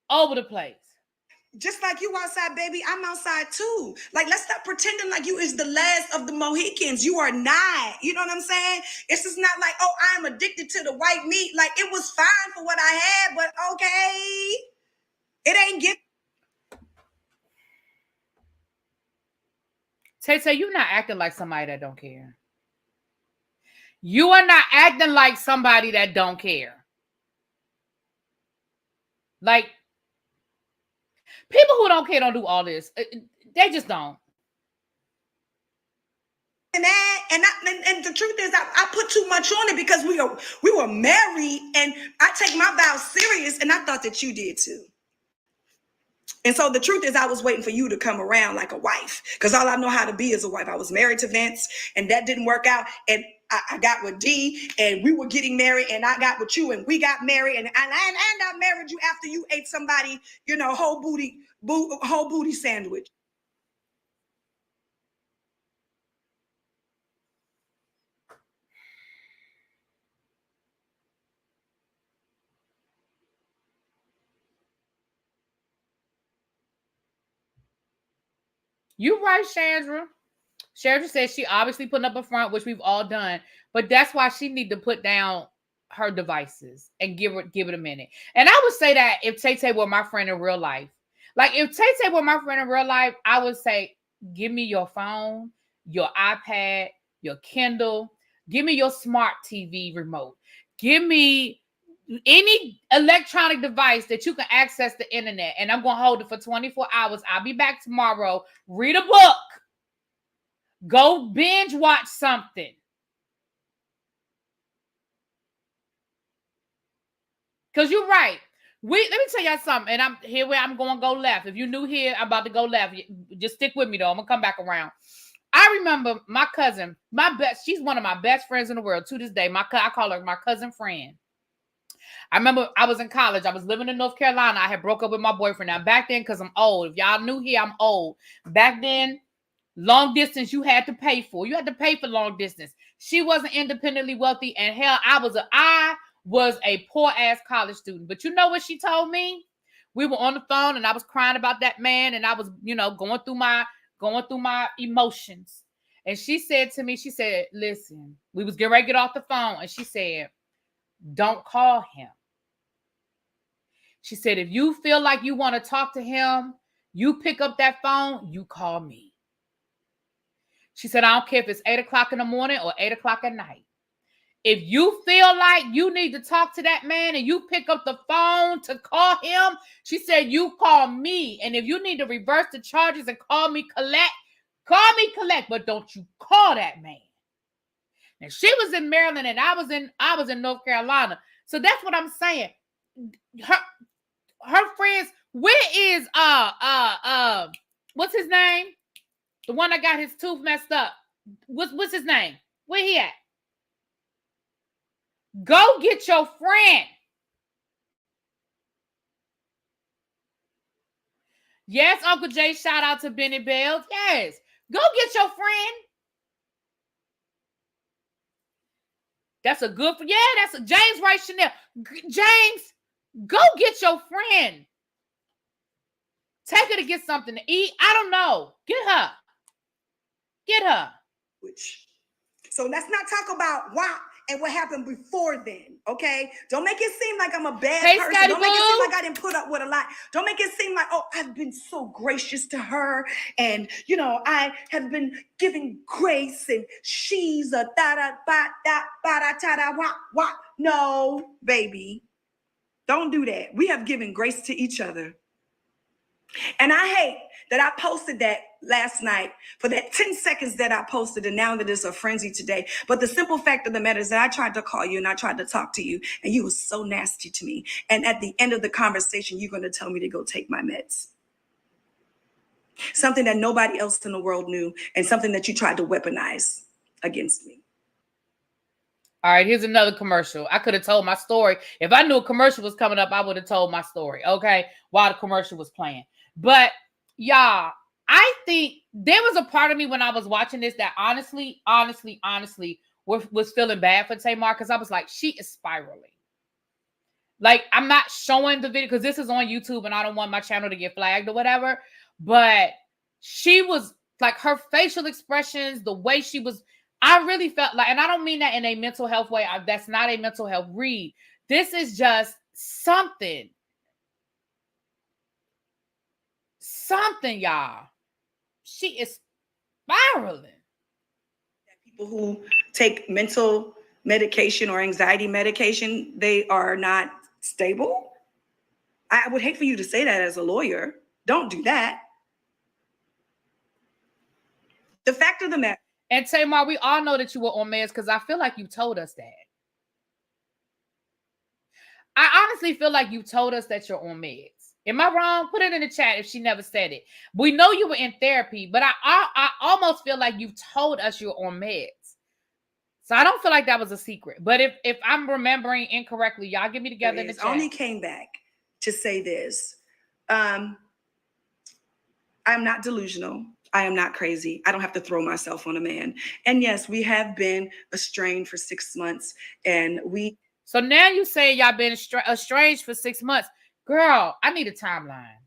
over the place. Just like you outside, baby, I'm outside too. Like, let's stop pretending like you is the last of the Mohicans. You are not. You know what I'm saying? It's just not like, oh, I'm addicted to the white meat. Like, it was fine for what I had, but okay. It ain't get. Tay, you're not acting like somebody that don't care. You are not acting like somebody that don't care. Like, people who don't care don't do all this. They just don't. And the truth is, I put too much on it because we were married, and I take my vows serious, and I thought that you did too. And so the truth is, I was waiting for you to come around like a wife, because all I know how to be is a wife. I was married to Vince, and that didn't work out. And I got with D, and we were getting married, and I got with you, and we got married, and I married you after you ate somebody, you know, whole booty sandwich. You're right, Chandra. Chandra says she obviously putting up a front, which we've all done, but that's why she need to put down her devices and give it a minute. And I would say that if Tay were my friend in real life, like if Tay were my friend in real life, I would say, give me your phone, your iPad, your Kindle, give me your smart TV remote, give me any electronic device that you can access the internet, and I'm going to hold it for 24 hours. I'll be back tomorrow. Read a book. Go binge watch something. Because you're right. Let me tell y'all something, and I'm here where I'm going to go left. If you're new here, I'm about to go left. Just stick with me, though. I'm going to come back around. I remember my cousin, she's one of my best friends in the world to this day. I call her my cousin friend. I remember I was in college. I was living in North Carolina. I had broke up with my boyfriend. Now, back then, because I'm old, if y'all new here, I'm old. Back then, long distance, you had to pay for. You had to pay for long distance. She wasn't independently wealthy, and hell, I was a poor-ass college student. But you know what she told me? We were on the phone, and I was crying about that man, and I was, going through my emotions. And she said to me, she said, listen, we was getting ready to get off the phone, and she said, don't call him. She said, if you feel like you want to talk to him, you pick up that phone, you call me. She said, I don't care if it's 8 o'clock in the morning or 8 o'clock at night. If you feel like you need to talk to that man and you pick up the phone to call him, she said, you call me. And if you need to reverse the charges and call me collect, but don't you call that man. And she was in Maryland and I was in North Carolina. So that's what I'm saying. Her friends, where is what's his name? The one that got his tooth messed up. What's his name? Where he at? Go get your friend. Yes, Uncle Jay, shout out to Benny Bells. Yes. Go get your friend. That's a good, that's a James Wright Chanel. James, go get your friend. Take her to get something to eat. I don't know. Get her. So let's not talk about why and what happened before then, okay? Don't make it seem like I'm a bad person. Scotty Don't make it seem like I didn't put up with a lot. Don't make it seem like, oh, I've been so gracious to her and, I have been giving grace and she's a da-da-ba-da-ba-da-ta-da-wah-wah. No, baby. Don't do that. We have given grace to each other. And I hate that I posted that last night for that 10 seconds that I posted, and now that it's a frenzy today. But the simple fact of the matter is that I tried to call you and I tried to talk to you, and you were so nasty to me. And at the end of the conversation, you're going to tell me to go take my meds. Something that nobody else in the world knew, and something that you tried to weaponize against me. All right, here's another commercial. I could have told my story. If I knew a commercial was coming up, I would have told my story, okay, while the commercial was playing. But y'all, I think there was a part of me when I was watching this that honestly was feeling bad for Tamar, because I was like, she is spiraling. Like, I'm not showing the video because this is on YouTube and I don't want my channel to get flagged or whatever. But she was like, her facial expressions, the way she was, I really felt like, and I don't mean that in a mental health way. That's not a mental health read. This is just something, y'all. She is spiraling. People who take mental medication or anxiety medication, they are not stable. I would hate for you to say that as a lawyer. Don't do that. The fact of the matter. And Tamar, we all know that you were on meds because I feel like you told us that. I honestly feel like you told us that you're on meds. Am I wrong? Put it in the chat if she never said it. We know you were in therapy, but I almost feel like you told us you're on meds. So I don't feel like that was a secret. But if I'm remembering incorrectly, y'all get me together in the chat. I only came back to say this. I'm not delusional. I am not crazy. I don't have to throw myself on a man. And yes, we have been estranged for 6 months. And So now you say y'all been estranged for 6 months. Girl, I need a timeline.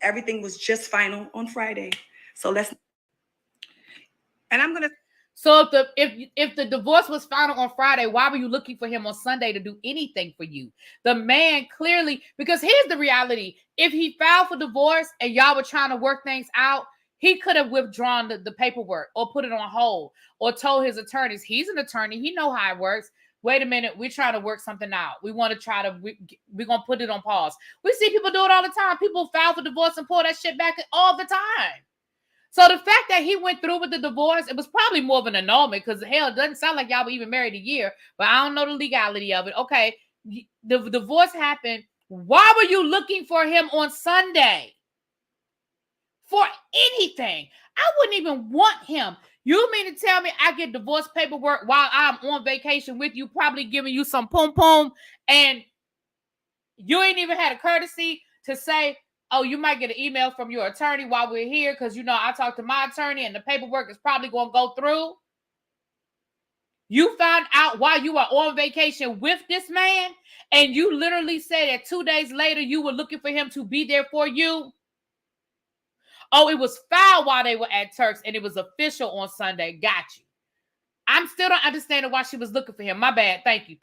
Everything was just final on Friday. So So if the divorce was final on Friday, why were you looking for him on Sunday to do anything for you? The man clearly, because here's the reality. If he filed for divorce and y'all were trying to work things out, he could have withdrawn the paperwork or put it on hold or told his attorneys. He's an attorney. He know how it works. Wait a minute, we're trying to work something out. We want to try to, we're going to put it on pause. We see people do it all the time. People file for divorce and pull that shit back all the time. So the fact that he went through with the divorce, it was probably more of an annulment because, hell, it doesn't sound like y'all were even married a year, but I don't know the legality of it. Okay, the divorce happened. Why were you looking for him on Sunday? For anything. I wouldn't even want him. You mean to tell me I get divorce paperwork while I'm on vacation with you, probably giving you some pom-pom, and you ain't even had a courtesy to say, oh, you might get an email from your attorney while we're here because, I talked to my attorney and the paperwork is probably going to go through. You found out while you were on vacation with this man, and you literally said that 2 days later you were looking for him to be there for you. Oh, it was foul while they were at Turks, and it was official on Sunday. Got you. I'm still not understanding why she was looking for him. My bad. Thank you.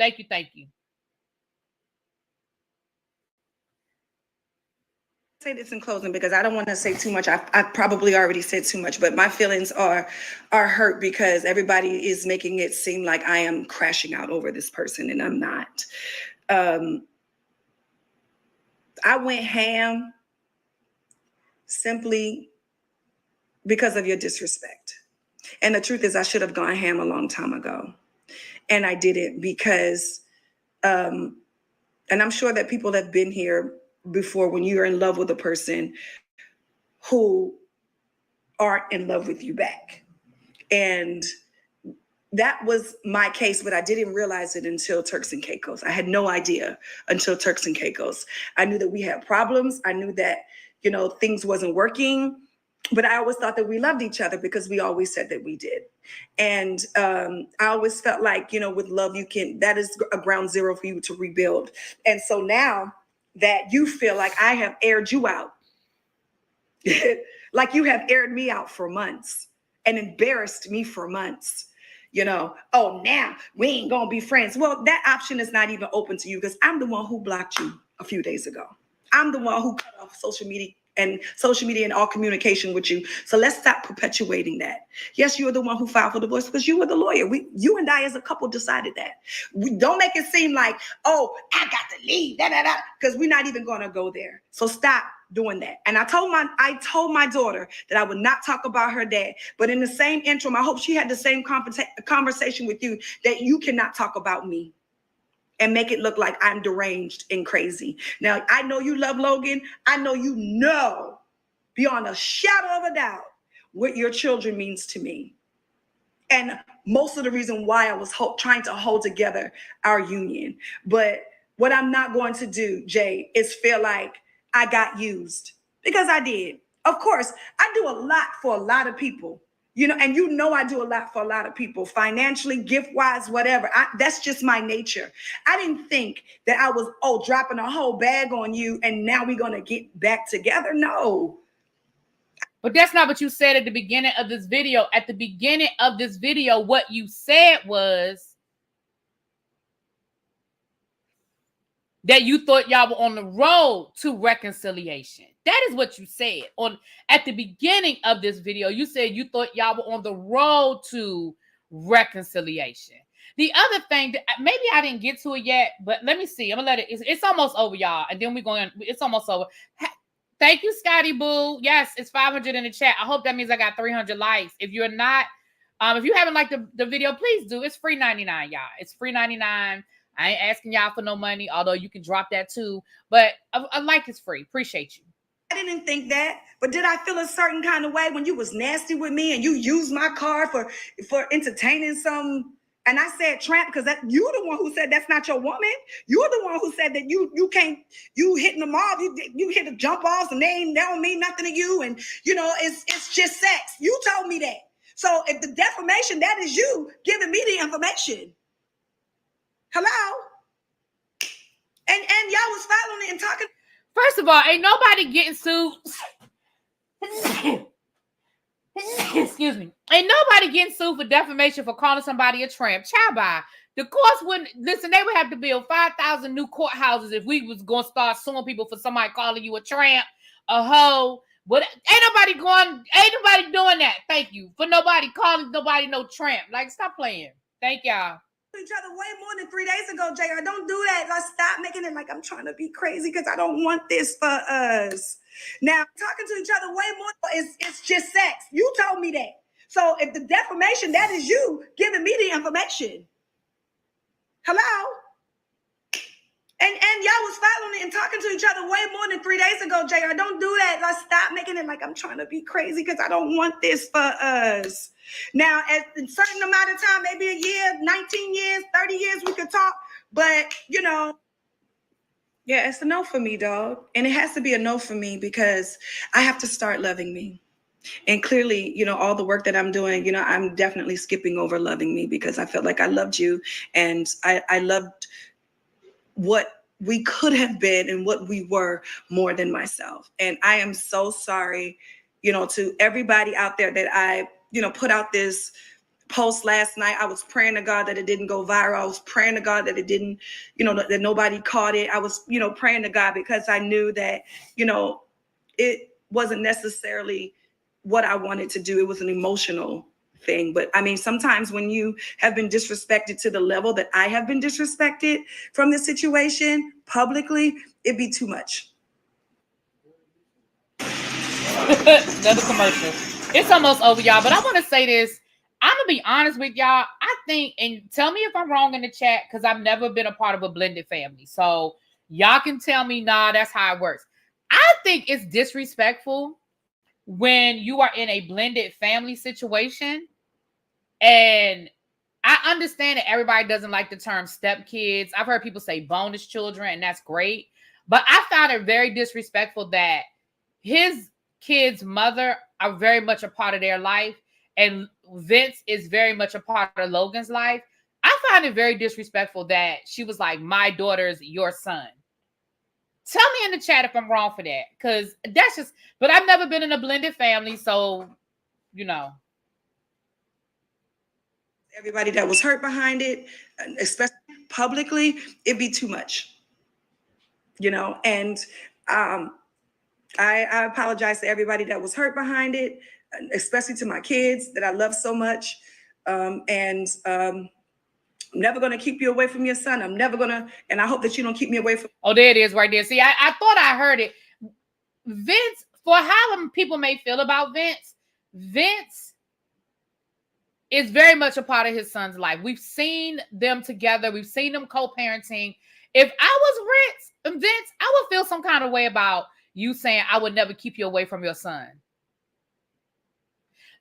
Say this in closing because I don't want to say too much. I probably already said too much, but my feelings are hurt because everybody is making it seem like I am crashing out over this person, and I'm not. I went ham simply because of your disrespect. And the truth is I should have gone ham a long time ago. And I didn't because, and I'm sure that people have been here before when you're in love with a person who aren't in love with you back. And that was my case, but I didn't realize it until Turks and Caicos. I had no idea until Turks and Caicos. I knew that we had problems. I knew that, things wasn't working, but I always thought that we loved each other because we always said that we did. And I always felt like, with love, that is a ground zero for you to rebuild. And so now that you feel like I have aired you out, like you have aired me out for months and embarrassed me for months, oh, now we ain't gonna be friends. Well, that option is not even open to you because I'm the one who blocked you a few days ago. I'm the one who cut off social media and all communication with you. So let's stop perpetuating that. Yes, you're the one who filed for divorce because you were the lawyer. You and I as a couple decided that. We don't make it seem like, oh, I got to leave, because we're not even gonna go there. So stop doing that. And I told my daughter that I would not talk about her dad, but in the same interim, I hope she had the same conversation with you that you cannot talk about me and make it look like I'm deranged and crazy. Now, I know you love Logan. I know beyond a shadow of a doubt what your children means to me. And most of the reason why I was trying to hold together our union. But what I'm not going to do, Jay, is feel like I got used, because I did. Of course, I do a lot for a lot of people. And I do a lot for a lot of people, financially, gift-wise, whatever. That's just my nature. I didn't think that I was, dropping a whole bag on you and now we're going to get back together. No. But that's not what you said at the beginning of this video. At the beginning of this video, what you said was that you thought y'all were on the road to reconciliation. That is what you said at the beginning of this video. You said you thought y'all were on the road to reconciliation. The other thing that maybe I didn't get to it yet, but let me see. I'm gonna let it. It's almost over, y'all, and then we're going. It's almost over. Thank you, Scotty Boo. Yes, it's 500 in the chat. I hope that means I got 300 likes. If you're not, if you haven't liked the video, please do. It's free 99, y'all. It's free 99. I ain't asking y'all for no money, although you can drop that too. But a like is free. Appreciate you. I didn't think that, but did I feel a certain kind of way when you was nasty with me and you used my card for entertaining some? And I said tramp because you're the one who said that's not your woman. You're the one who said that you can't, you hitting them off, you hit the jump offs and they don't mean nothing to you. And it's just sex. You told me that. So if the defamation, that is you giving me the information. Hello? And y'all was following it and talking. First of all, ain't nobody getting sued. Excuse me. Ain't nobody getting sued for defamation for calling somebody a tramp. Child bye. The courts wouldn't listen, they would have to build 5,000 new courthouses if we was gonna start suing people for somebody calling you a tramp, a hoe. But ain't nobody doing that. Thank you. For nobody calling nobody no tramp. Like, stop playing. Thank y'all. Each other way more than 3 days ago, JR. Don't do that. Let's stop making it like I'm trying to be crazy because I don't want this for us. Now, talking to each other way more, it's just sex. You told me that. So if the defamation, that is you giving me the information. Hello? And y'all was following it and talking to each other way more than 3 days ago, JR. Don't do that. Like, stop making it like I'm trying to be crazy because I don't want this for us. Now, at a certain amount of time, maybe a year, 19 years, 30 years, we could talk. But, yeah, it's a no for me, dog. And it has to be a no for me because I have to start loving me. And clearly, all the work that I'm doing, I'm definitely skipping over loving me because I felt like I loved you and I loved what we could have been and what we were more than myself. And I am so sorry, to everybody out there that I, put out this post last night. I was praying to God that it didn't go viral. I was praying to God that it didn't, that nobody caught it. I was, praying to God because I knew that, it wasn't necessarily what I wanted to do. It was an emotional thing. But I mean, sometimes when you have been disrespected to the level that I have been disrespected from this situation publicly, it'd be too much. Another commercial. It's almost over, y'all. But I want to say this. I'm going to be honest with y'all. I think, and tell me if I'm wrong in the chat, because I've never been a part of a blended family. So y'all can tell me, nah, that's how it works. I think it's disrespectful when you are in a blended family situation. And I understand that everybody doesn't like the term stepkids. I've heard people say bonus children, and that's great. But I found it very disrespectful that his kid's mother are very much a part of their life, and Vince is very much a part of Logan's life. I find it very disrespectful that she was like, my daughter's your son. Tell me in the chat if I'm wrong for that, because that's just, but I've never been in a blended family, so, Everybody that was hurt behind it, especially publicly, it'd be too much, and I apologize to everybody that was hurt behind it, especially to my kids that I love so much. I'm never going to keep you away from your son. I'm never going to, and I hope that you don't keep me away from. Oh, there it is right there. See, I thought I heard it. Vince, for how people may feel about Vince is very much a part of his son's life. We've seen them together. We've seen them co-parenting. If I was Vince, I would feel some kind of way about you saying I would never keep you away from your son.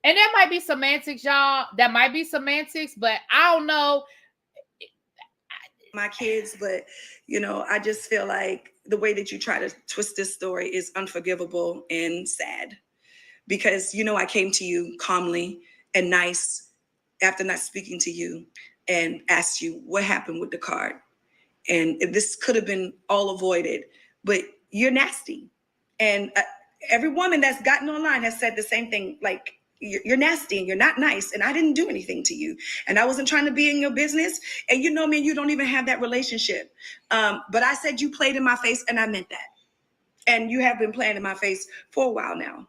And that might be semantics, y'all. That might be semantics, but I don't know. My kids, but I just feel like the way that you try to twist this story is unforgivable and sad because I came to you calmly and nice after not speaking to you and asked you what happened with the card. And if this could have been all avoided, but you're nasty. And every woman that's gotten online has said the same thing, like, you're nasty and you're not nice. And I didn't do anything to you. And I wasn't trying to be in your business. And you know me, and you don't even have that relationship. But I said you played in my face and I meant that. And you have been playing in my face for a while now.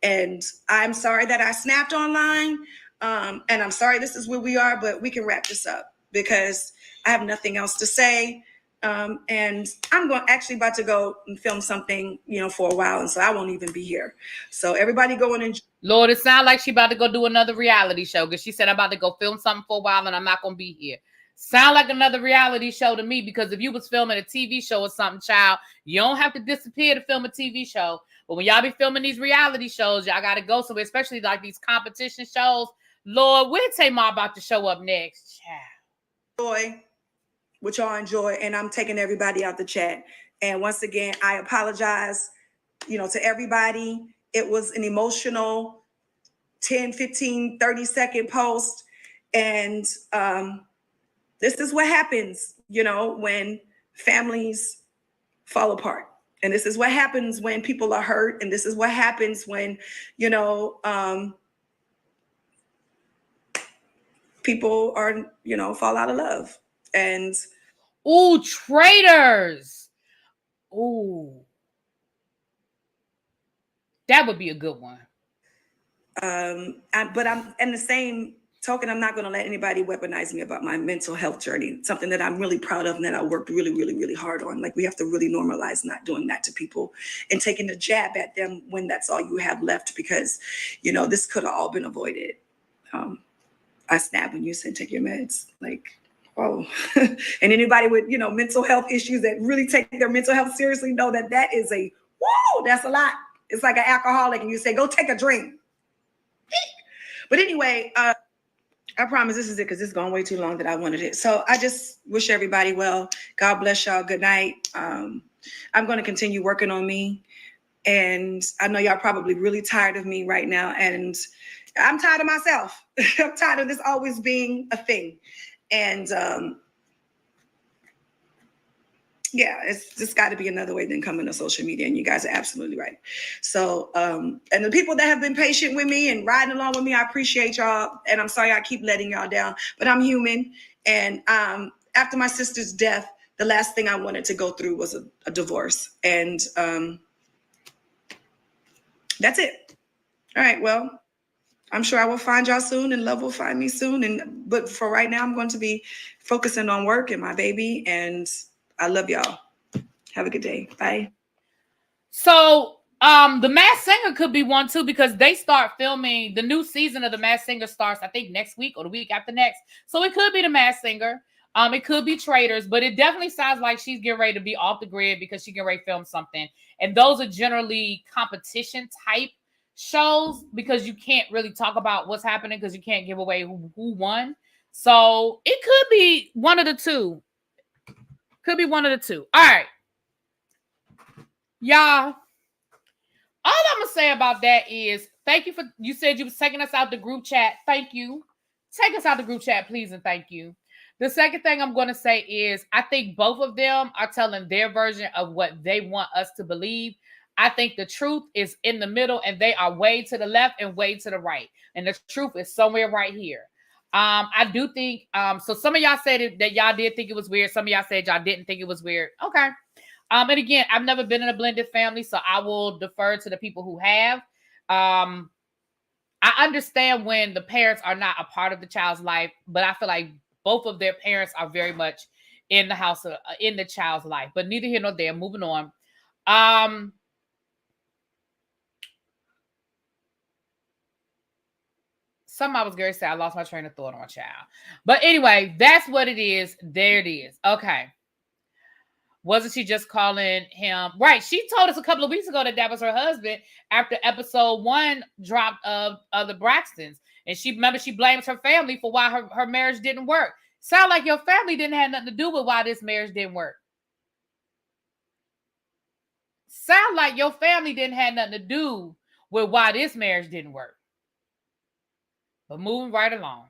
And I'm sorry that I snapped online. And I'm sorry this is where we are, but we can wrap this up because I have nothing else to say. And I'm about to go and film something, for a while. And so I won't even be here. So everybody go and enjoy. Lord, it sounds like she about to go do another reality show because she said I'm about to go film something for a while and I'm not going to be here. Sound like another reality show to me because if you was filming a TV show or something, child, you don't have to disappear to film a TV show. But when y'all be filming these reality shows, y'all got to go somewhere, especially like these competition shows. Lord, when Tamar about to show up next? Child. Enjoy. Which y'all enjoy, and I'm taking everybody out the chat. And once again, I apologize, to everybody. It was an emotional 10, 15, 30-second post. And this is what happens, when families fall apart. And this is what happens when people are hurt. And this is what happens when, people are, fall out of love. And ooh, traitors. Ooh. That would be a good one. But I'm in the same token, I'm not going to let anybody weaponize me about my mental health journey, something that I'm really proud of and that I worked really, really, really hard on. Like, we have to really normalize not doing that to people and taking a jab at them when that's all you have left, because, this could have all been avoided. I snapped when you said take your meds. Like, Oh, and anybody with, mental health issues that really take their mental health seriously know that is that's a lot. It's like an alcoholic and you say, go take a drink. But anyway, I promise this is it because it's gone way too long that I wanted it. So I just wish everybody well. God bless y'all. Good night. I'm going to continue working on me. And I know y'all probably really tired of me right now. And I'm tired of myself. I'm tired of this always being a thing. And it's just got to be another way than coming to social media. And you guys are absolutely right. So, and the people that have been patient with me and riding along with me, I appreciate y'all. And I'm sorry I keep letting y'all down, but I'm human. And after my sister's death, the last thing I wanted to go through was a divorce. And that's it. All right, well, I'm sure I will find y'all soon and love will find me soon. But for right now, I'm going to be focusing on work and my baby. And I love y'all. Have a good day. Bye. So the Masked Singer could be one too, because they start filming the new season of the Masked Singer starts, I think, next week or the week after next. So it could be the Masked Singer. It could be Traders, but it definitely sounds like she's getting ready to be off the grid because she getting ready to film something. And those are generally competition type shows because you can't really talk about what's happening because you can't give away who won. So it could be one of the two. Could be one of the two. All right. Y'all, all I'm going to say about that is thank you for, you said you was taking us out the group chat. Thank you. Take us out the group chat, please, and thank you. The second thing I'm going to say is I think both of them are telling their version of what they want us to believe. I think the truth is in the middle, and they are way to the left and way to the right. And the truth is somewhere right here. I do think, so some of y'all said that y'all did think it was weird. Some of y'all said y'all didn't think it was weird. Okay. And again, I've never been in a blended family, so I will defer to the people who have. I understand when the parents are not a part of the child's life, but I feel like both of their parents are very much in the house, in the child's life. But neither here nor there. Moving on. Something I was going to say, I lost my train of thought on child. But anyway, that's what it is. There it is. Okay. Wasn't she just calling him? Right. She told us a couple of weeks ago that was her husband after episode 1 dropped of the Braxtons. And she blames her family for why her marriage didn't work. Sound like your family didn't have nothing to do with why this marriage didn't work. Sound like your family didn't have nothing to do with why this marriage didn't work. But moving right along.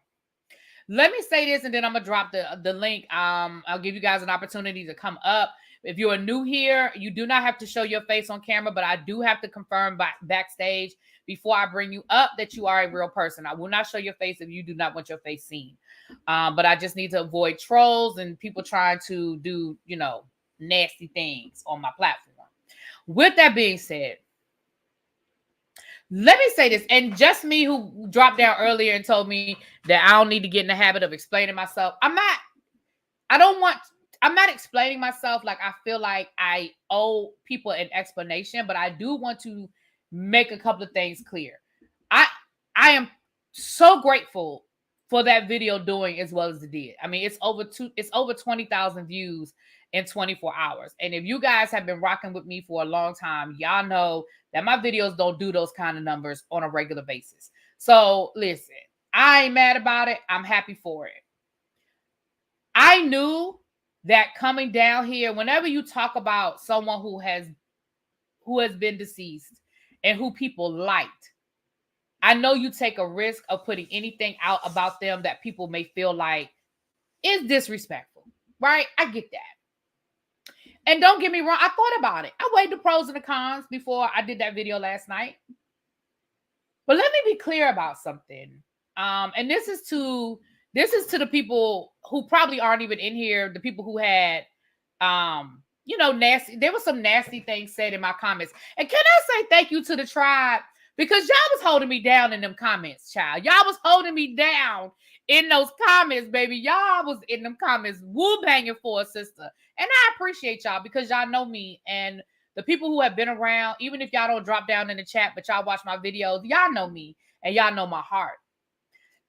Let me say this, and then I'm going to drop the link. I'll give you guys an opportunity to come up. If you are new here, you do not have to show your face on camera, but I do have to confirm backstage before I bring you up that you are a real person. I will not show your face if you do not want your face seen. But I just need to avoid trolls and people trying to do, nasty things on my platform. With that being said, let me say this, and just me who dropped down earlier and told me that I don't need to get in the habit of explaining myself. I'm not explaining myself like I feel like I owe people an explanation, but I do want to make a couple of things clear. I am so grateful for that video doing as well as it did. I mean, it's over 20,000 views in 24 hours. And if you guys have been rocking with me for a long time, y'all know that my videos don't do those kind of numbers on a regular basis. So listen, I ain't mad about it. I'm happy for it. I knew that coming down here, whenever you talk about someone who has been deceased and who people liked, I know you take a risk of putting anything out about them that people may feel like is disrespectful, right? I get that. And don't get me wrong, I thought about it. I weighed the pros and the cons before I did that video last night. But let me be clear about something. And this is to the people who probably aren't even in here, the people who had nasty. There was some nasty things said in my comments. And can I say thank you to the tribe? Because y'all was holding me down in them comments, child. Y'all was holding me down in those comments, baby. Y'all was in them comments woo banging for a sister. And I appreciate y'all because y'all know me. And the people who have been around, even if y'all don't drop down in the chat, but y'all watch my videos, y'all know me and y'all know my heart.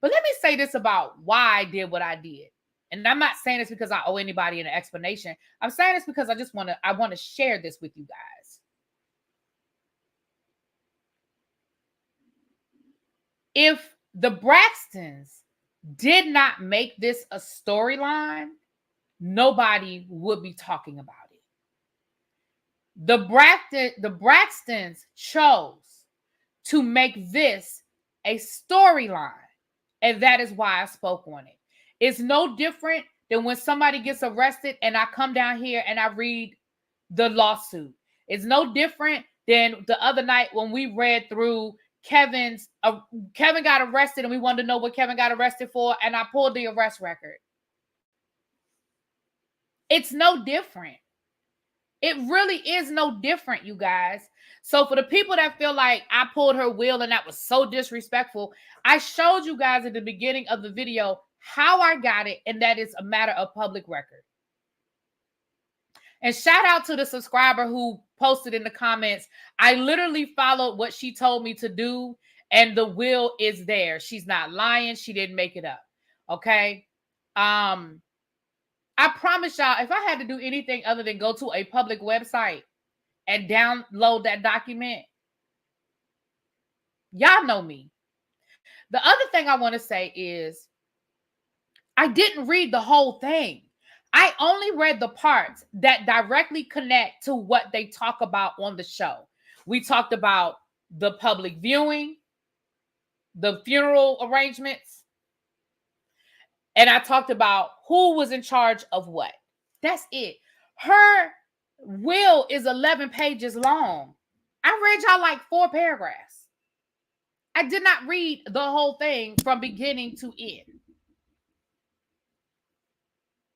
But let me say this about why I did what I did. And I'm not saying this because I owe anybody an explanation. I'm saying this because I want to share this with you guys. If the Braxtons did not make this a storyline, nobody would be talking about it. The Braxtons chose to make this a storyline, and that is why I spoke on it. It's no different than when somebody gets arrested and I come down here and I read the lawsuit. It's no different than the other night when we read through Kevin got arrested and we wanted to know what Kevin got arrested for, and I pulled the arrest record. It's no different. It really is no different, you guys. So for the people that feel like I pulled her wheel and that was so disrespectful, I showed you guys at the beginning of the video how I got it, and that is a matter of public record. And shout out to the subscriber who posted in the comments, I literally followed what she told me to do, and the will is there. She's not lying. She didn't make it up. Okay. I promise y'all, if I had to do anything other than go to a public website and download that document, y'all know me. The other thing I want to say is I didn't read the whole thing. I only read the parts that directly connect to what they talk about on the show. We talked about the public viewing, the funeral arrangements, and I talked about who was in charge of what. That's it. Her will is 11 pages long. I read y'all like 4 paragraphs. I did not read the whole thing from beginning to end.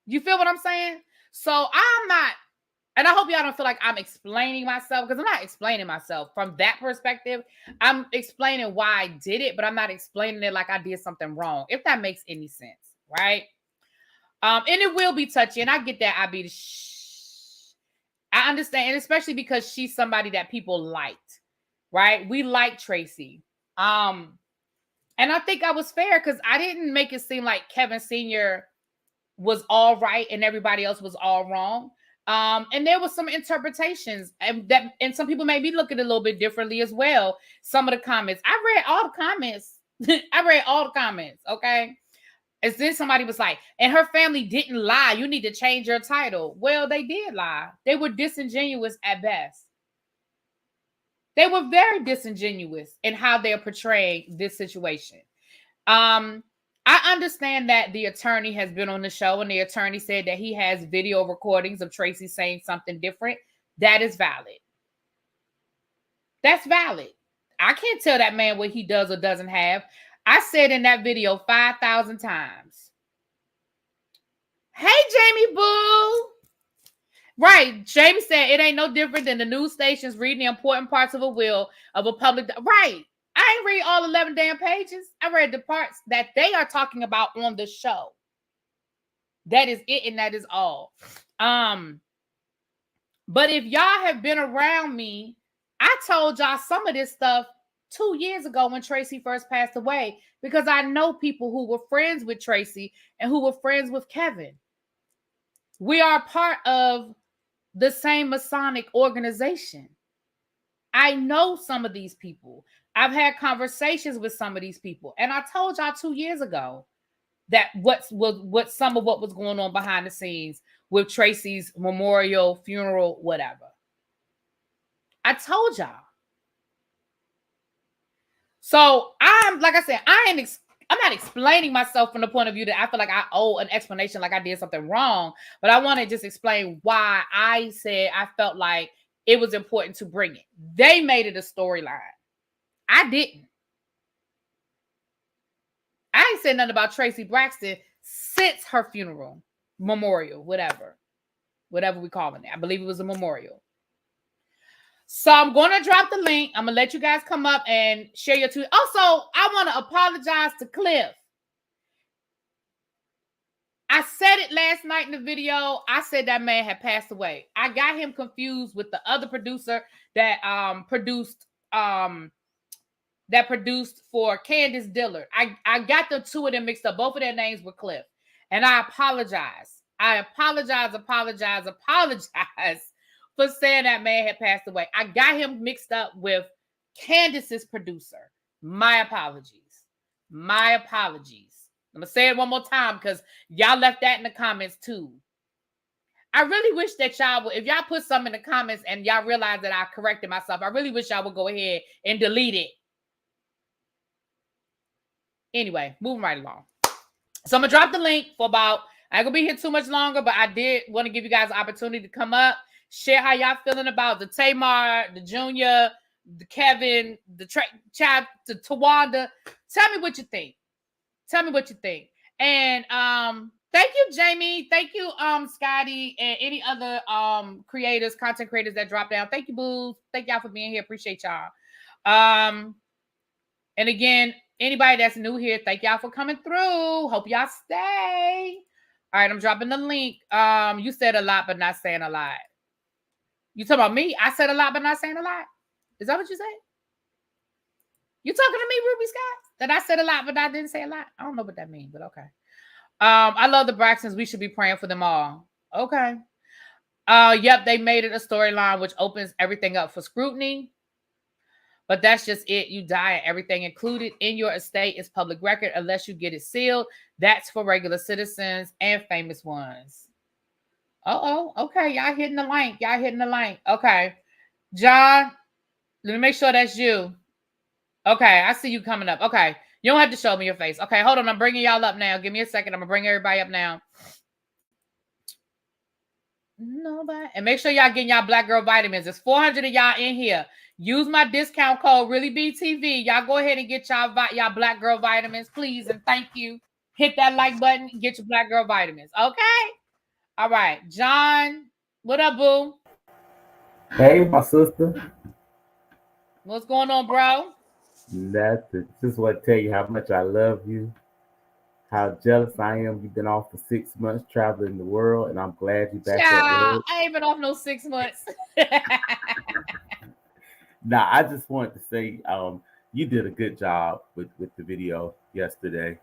You feel what I'm saying? So I'm not, and I hope y'all don't feel like I'm explaining myself, because I'm not explaining myself from that perspective. I'm explaining why I did it, but I'm not explaining it like I did something wrong, if that makes any sense, right? And it will be touchy, and I get that. I understand, and especially because she's somebody that people liked, right? We like Traci. And I think I was fair because I didn't make it seem like Kevin Sr. was all right and everybody else was all wrong. And there was some interpretations, and some people may be looking a little bit differently as well. Some of the comments, I read all the comments. I read all the comments, okay? And then somebody was like, and her family didn't lie. You need to change your title. Well, they did lie. They were disingenuous at best. They were very disingenuous in how they're portraying this situation. I understand that the attorney has been on the show, and the attorney said that he has video recordings of Traci saying something different. That is valid. That's valid. I can't tell that man what he does or doesn't have. I said in that video 5,000 times. Hey, Jamie Boo. Right. Jamie said it ain't no different than the news stations reading the important parts of a will of a public. Right. I ain't read all 11 damn pages. I read the parts that they are talking about on the show. That is it, and that is all. But if y'all have been around me, I told y'all some of this stuff 2 years ago when Traci first passed away, because I know people who were friends with Traci and who were friends with Kevin. We are part of the same Masonic organization. I know some of these people. I've had conversations with some of these people, and I told y'all 2 years ago that what some of what was going on behind the scenes with Traci's memorial, funeral, whatever. I told y'all. So I'm like I said, I'm not explaining myself from the point of view that I feel like I owe an explanation, like I did something wrong. But I want to just explain why I said I felt like it was important to bring it. They made it a storyline. I didn't. I ain't said nothing about Traci Braxton since her funeral, memorial, whatever we call it. I believe it was a memorial. So I'm going to drop the link. I'm going to let you guys come up and share your tweet. Also, I want to apologize to Cliff. I said it last night in the video. I said that man had passed away. I got him confused with the other producer that produced for Candace Dillard. I got the two of them mixed up. Both of their names were Cliff. And I apologize. I apologize for saying that man had passed away. I got him mixed up with Candace's producer. My apologies. My apologies. I'm going to say it one more time because y'all left that in the comments too. I really wish that y'all would, if y'all put something in the comments and y'all realize that I corrected myself, I really wish y'all would go ahead and delete it. Anyway, moving right along. So I'm going to drop the link for about, I ain't going to be here too much longer, but I did want to give you guys an opportunity to come up, share how y'all feeling about the Tamar, the Junior, the Kevin, the Chad, the Tawanda. Tell me what you think. Tell me what you think. And thank you, Jamie. Thank you, Scotty, and any other creators, content creators that dropped down. Thank you, Boo. Thank y'all for being here. Appreciate y'all. And again, anybody that's new here, thank y'all for coming through. Hope y'all stay. All right, I'm dropping the link. You said a lot, but not saying a lot. You talking about me? I said a lot, but not saying a lot. Is that what you said? You talking to me, Ruby Scott? That I said a lot, but I didn't say a lot? I don't know what that means, but okay. I love the Braxtons. We should be praying for them all. Okay. Yep, they made it a storyline which opens everything up for scrutiny. But that's just it. You die and everything included in your estate is public record unless you get it sealed. That's for regular citizens and famous ones. Okay. Y'all hitting the link. Okay. John, let me make sure that's you. Okay, I see you coming up. Okay, you don't have to show me your face. Okay, hold on. I'm bringing y'all up now. Give me a second. I'm going to bring everybody up now. Nobody. And make sure y'all getting y'all Black Girl Vitamins. There's 400 of y'all in here. Use my discount code, ReallyBTV. Y'all go ahead and get y'all Black Girl Vitamins, please, and thank you. Hit that like button and get your Black Girl Vitamins, okay? All right, John, what up, boo? Hey, my sister. What's going on, bro? Nothing. Just want to tell you how much I love you, how jealous I am. You've been off for 6 months traveling the world, and I'm glad you're back at work. I ain't been off no 6 months. Nah, I just wanted to say you did a good job with the video yesterday.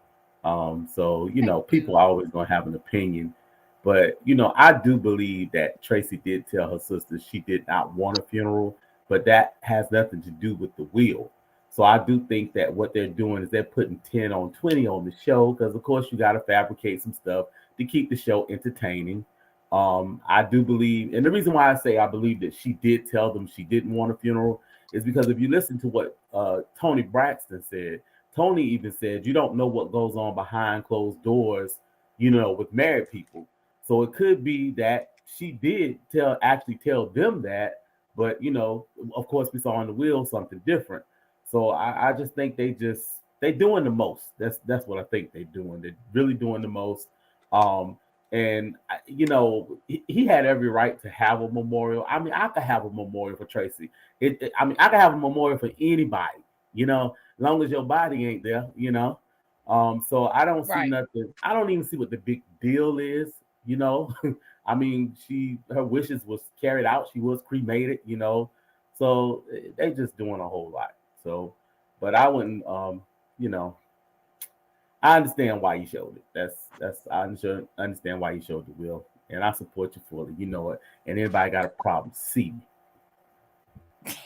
So, people are always going to have an opinion. But, I do believe that Traci did tell her sister she did not want a funeral, but that has nothing to do with the will. So I do think that what they're doing is they're putting 10 on 20 on the show because, of course, you got to fabricate some stuff to keep the show entertaining. I do believe, and the reason why I say I believe that she did tell them she didn't want a funeral is because if you listen to what Tony Braxton said, Tony even said, you don't know what goes on behind closed doors, with married people. So it could be that she did actually tell them that, but, of course, we saw on the wheel something different. So I just think they doing the most. That's what I think they're doing. They're really doing the most. And he had every right to have a memorial. I mean, I could have a memorial for Traci. I could have a memorial for anybody. As long as your body ain't there. So I don't see nothing. I don't even see what the big deal is. I mean, her wishes was carried out. She was cremated. So they just doing a whole lot. So, but I wouldn't, I understand why you showed it. I understand why you showed the will, and I support you fully. You know it. And anybody got a problem, see me.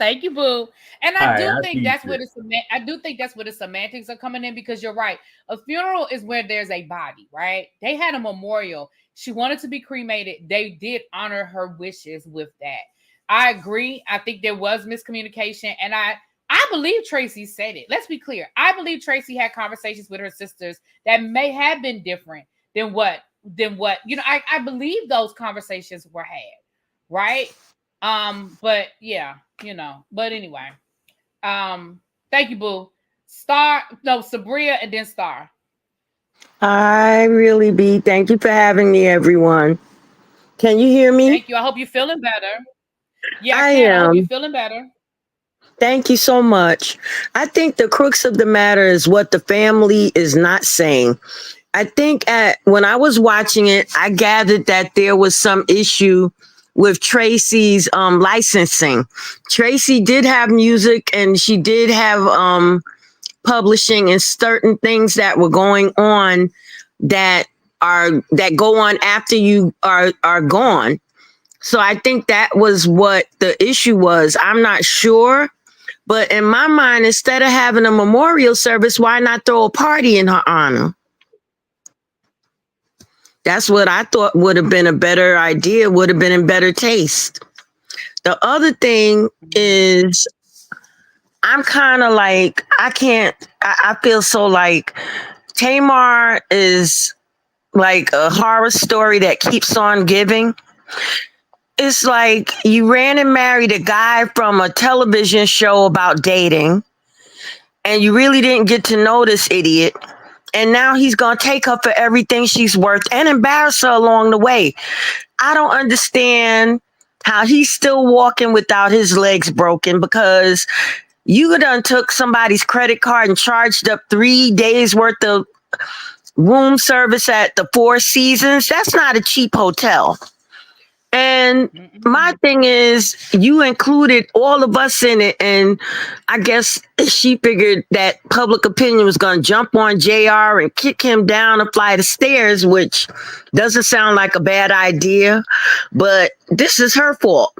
Thank you, boo. And I think that's where the semantics are coming in because you're right. A funeral is where there's a body, right? They had a memorial. She wanted to be cremated. They did honor her wishes with that. I agree. I think there was miscommunication, and I believe Traci said it. Let's be clear. I believe Traci had conversations with her sisters that may have been different than what I believe those conversations were had, right? But yeah, but anyway. Thank you, boo. Sabria and then Star. I really be. Thank you for having me, everyone. Can you hear me? Thank you. I hope you're feeling better. Yeah, I am. I hope you're feeling better. Thank you so much. I think the crux of the matter is what the family is not saying. I think when I was watching it, I gathered that there was some issue with Traci's licensing. Traci did have music and she did have publishing and certain things that were going on that go on after you are gone. So I think that was what the issue was. I'm not sure, but in my mind, instead of having a memorial service, why not throw a party in her honor? That's what I thought would have been a better idea, would have been in better taste. The other thing is, I'm kind of like, I feel so like Tamar is like a horror story that keeps on giving. It's like you ran and married a guy from a television show about dating, and you really didn't get to know this idiot. And now he's going to take her for everything she's worth and embarrass her along the way. I don't understand how he's still walking without his legs broken, because you done took somebody's credit card and charged up 3 days worth of room service at the Four Seasons. That's not a cheap hotel. And my thing is, you included all of us in it. And I guess she figured that public opinion was going to jump on JR and kick him down a flight of stairs, which doesn't sound like a bad idea. But this is her fault.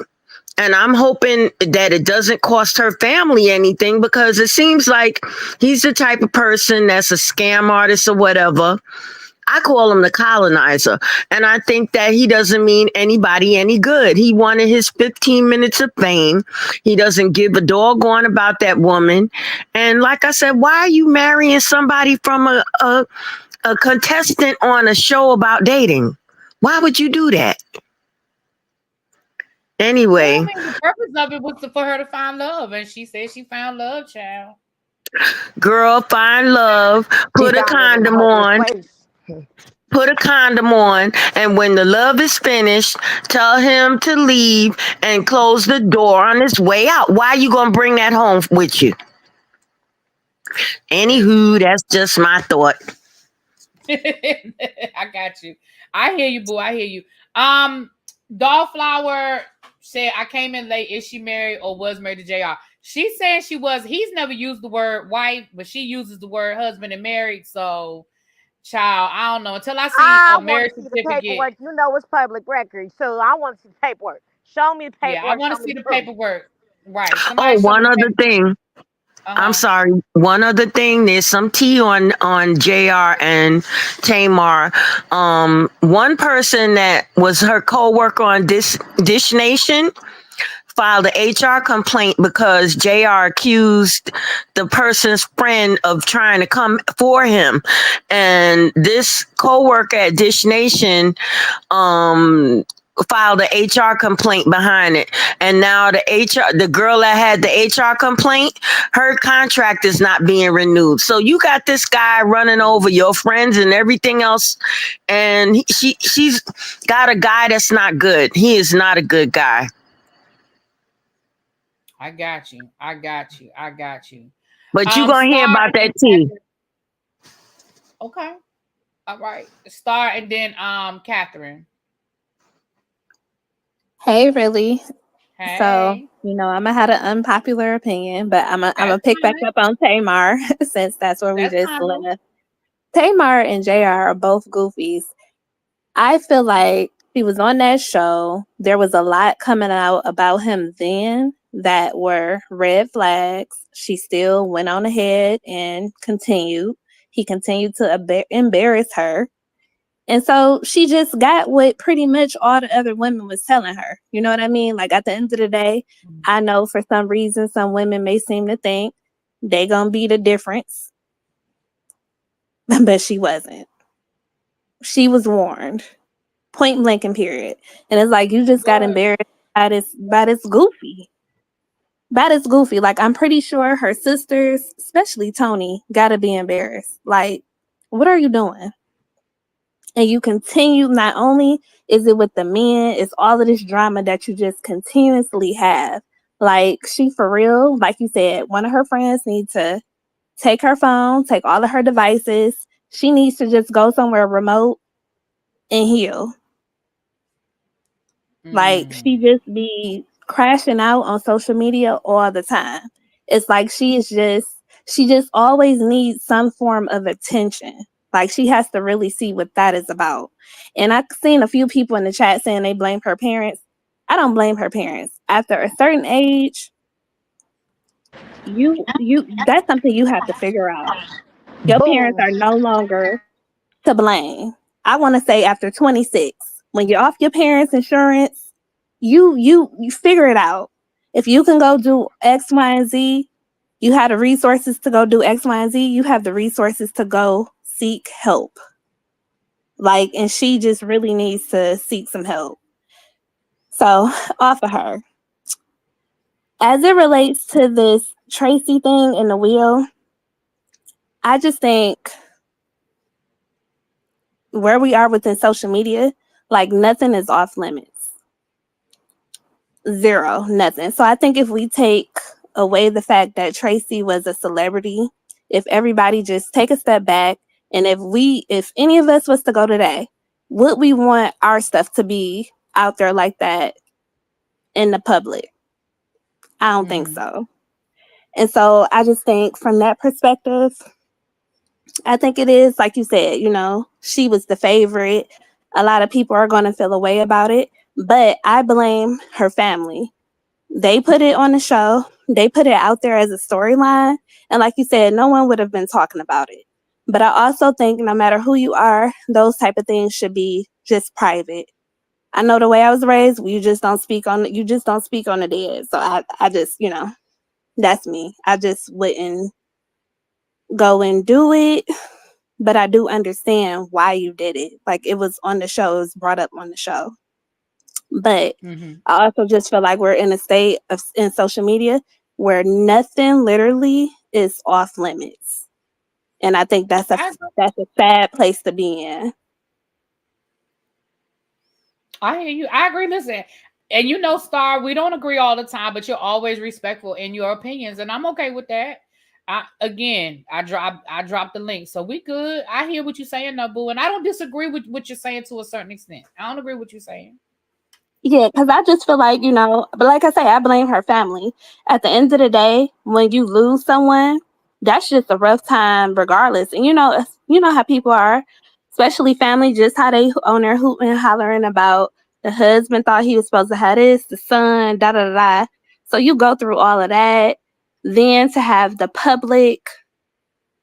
And I'm hoping that it doesn't cost her family anything, because it seems like he's the type of person that's a scam artist or whatever. I call him the colonizer. And I think that he doesn't mean anybody any good. He wanted his 15 minutes of fame. He doesn't give a doggone about that woman. And like I said, why are you marrying somebody from a contestant on a show about dating? Why would you do that? Anyway. Well, I mean, the purpose of it was for her to find love. And she said she found love, child. Girl, find love. Put a condom on. Put a condom on, and when the love is finished, tell him to leave and close the door on his way out. Why are you going to bring that home with you? Anywho, that's just my thought. I got you. I hear you, boo. I hear you. Dollflower said, I came in late. Is she married or was married to JR? She's saying she was. He's never used the word wife, but she uses the word husband and married. So, child, I don't know. Until I see a marriage certificate. You know it's public record. So I want to see the paperwork. Show me the paperwork. Yeah, I want to see the paperwork. Right. One other thing. I'm sorry. One other thing. There's some tea on JR and Tamar. One person that was her co-worker on Dish Nation filed an HR complaint because JR accused the person's friend of trying to come for him. And this co-worker at Dish Nation filed an HR complaint behind it. And now the girl that had the HR complaint, her contract is not being renewed. So you got this guy running over your friends and everything else. And she's got a guy that's not good. He is not a good guy. I got you. But you're going to hear about that too. Okay. All right. Star and then Catherine. Hey, Really. Hey. So, I'm going to have an unpopular opinion, but I'm going to pick back up on Tamar since that's where we just left. Tamar and JR are both goofies. I feel like he was on that show. There was a lot coming out about him then that were red flags. She still went on ahead and continued. He continued to embarrass her. And so she just got what pretty much all the other women was telling her. You know what I mean? Like, at the end of the day, I know for some reason some women may seem to think they gonna be the difference. But she wasn't. She was warned. Point blank and period. And it's like, you just got embarrassed by this goofy. That is goofy. Like, I'm pretty sure her sisters, especially Tony, gotta be embarrassed. Like, what are you doing? And you continue, not only is it with the men, it's all of this drama that you just continuously have. Like, she for real, like you said, one of her friends needs to take her phone, take all of her devices. She needs to just go somewhere remote and heal. Like, she just be crashing out on social media all the time. It's like she just always needs some form of attention. Like she has to really see what that is about. And I've seen a few people in the chat saying they blame her parents. I don't blame her parents. After a certain age, you that's something you have to figure out. Your parents Boom. are no longer to blame. I want to say after 26, when you're off your parents' insurance, you figure it out. If you can go do X, Y, and Z, you have the resources to go do X, Y, and Z. You have the resources to go seek help. Like, and she just really needs to seek some help. So, off of her. As it relates to this Traci thing in the wheel, I just think where we are within social media, like nothing is off limits. Zero, nothing. So I think if we take away the fact that Traci was a celebrity, if everybody just take a step back, and if any of us was to go today, would we want our stuff to be out there like that in the public? I don't think so. And so I just think from that perspective, I think it is, like you said, she was the favorite. A lot of people are going to feel a way about it, but I blame her family. They put it on the show. They put it out there as a storyline. And like you said, no one would have been talking about it. But I also think no matter who you are, those type of things should be just private. I know the way I was raised, you just don't speak on the dead. So I just, that's me. I just wouldn't go and do it. But I do understand why you did it. Like, it was on the show, it was brought up on the show. But I also just feel like we're in a state in social media where nothing literally is off limits. And I think that's a sad place to be in. I hear you. I agree. Listen, and Star, we don't agree all the time, but you're always respectful in your opinions, and I'm okay with that. I dropped the link, so we good. I hear what you're saying, Nabu, and I don't disagree with what you're saying to a certain extent. I don't agree with what you're saying. Yeah, because I just feel like, but like I say, I blame her family. At the end of the day, when you lose someone, that's just a rough time regardless. And you know how people are, especially family, just how they on there hooting and hollering about the husband thought he was supposed to have this, the son, da da da da. So you go through all of that. Then to have the public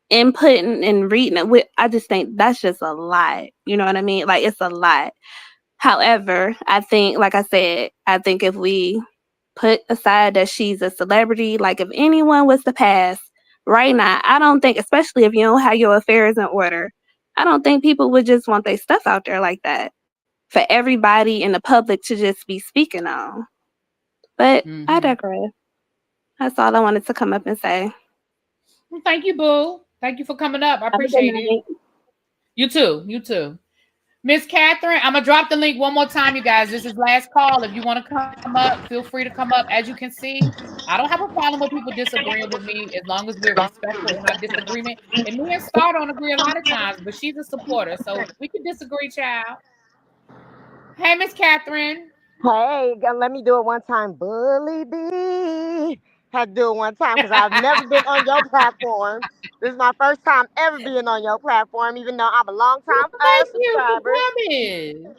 input and reading it, I just think that's just a lot. You know what I mean? Like, it's a lot. However, I think, like I said, I think if we put aside that she's a celebrity, like if anyone was to pass right now, I don't think, especially if you don't have your affairs in order, I don't think people would just want their stuff out there like that for everybody in the public to just be speaking on. But I digress. That's all I wanted to come up and say. Well, thank you, Boo. Thank you for coming up. I appreciate it. You too. You too. Miss Catherine, I'm gonna drop the link one more time, you guys. This is last call. If you want to come up, feel free to come up. As you can see, I don't have a problem with people disagreeing with me as long as we're respectful in our disagreement. And me and Star don't agree a lot of times, but she's a supporter, so we can disagree, child. Hey, Miss Catherine. Hey, let me do it one time. Bully B. Had to do it one time because I've never been on your platform. This is my first time ever being on your platform, even though I'm a long time Thank you for subscriber. coming.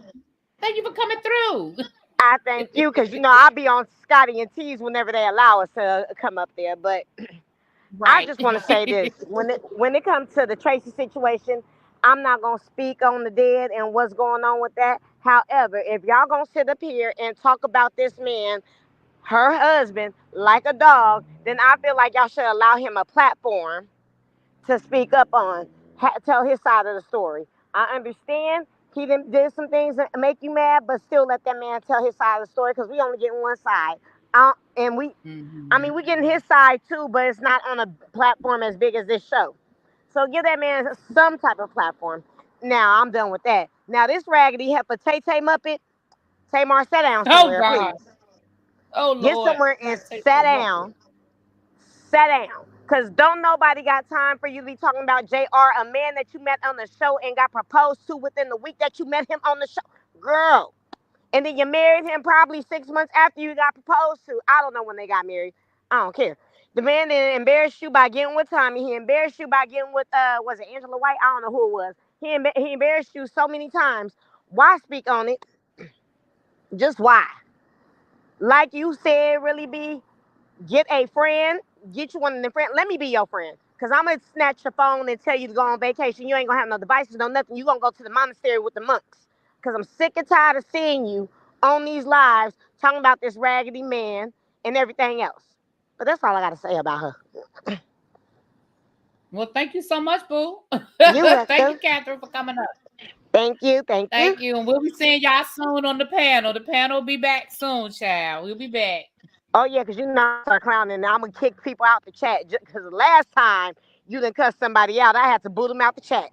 Thank you for coming through. I thank you because I'll be on Scotty and T's whenever they allow us to come up there. But I Right. just want to say this: when it comes to the Tracy situation, I'm not gonna speak on the dead and what's going on with that. However, if y'all gonna sit up here and talk about this man, her husband, like a dog, then I feel like y'all should allow him a platform to speak up on, tell his side of the story. I understand he did some things that make you mad, but still let that man tell his side of the story because we only getting one side. And I mean, we getting his side too, but it's not on a platform as big as this show. So give that man some type of platform. Now I'm done with that. Now this raggedy heifer Tay Tay Muppet, Tamar, sit down Oh somewhere, God. please. Oh Get Lord. somewhere and Not sit tasting muffin. down. Sit down. Because don't nobody got time for you to be talking about JR, a man that you met on the show and got proposed to within the week that you met him on the show. Girl. And then you married him probably 6 months after you got proposed to. I don't know when they got married. I don't care. The man didn't embarrass you by getting with Tommy. He embarrassed you by getting with, was it Angela White? I don't know who it was. He embarrassed you so many times. Why speak on it? Just why? Like you said, really be get a friend, get you one of the friends. Let me be your friend. Cause I'm gonna snatch your phone and tell you to go on vacation. You ain't gonna have no devices, no nothing. You gonna go to the monastery with the monks. Cause I'm sick and tired of seeing you on these lives talking about this raggedy man and everything else. But that's all I gotta say about her. Well, thank you so much, boo. You Thank you, welcome. Catherine, for coming up. Thank you. Thank you. Thank you. And we'll be seeing y'all soon on the panel. The panel will be back soon, child. We'll be back. Oh yeah, cause you know I start clowning and I'm gonna kick people out the chat. Cause the last time you done cuss somebody out, I had to boot them out the chat.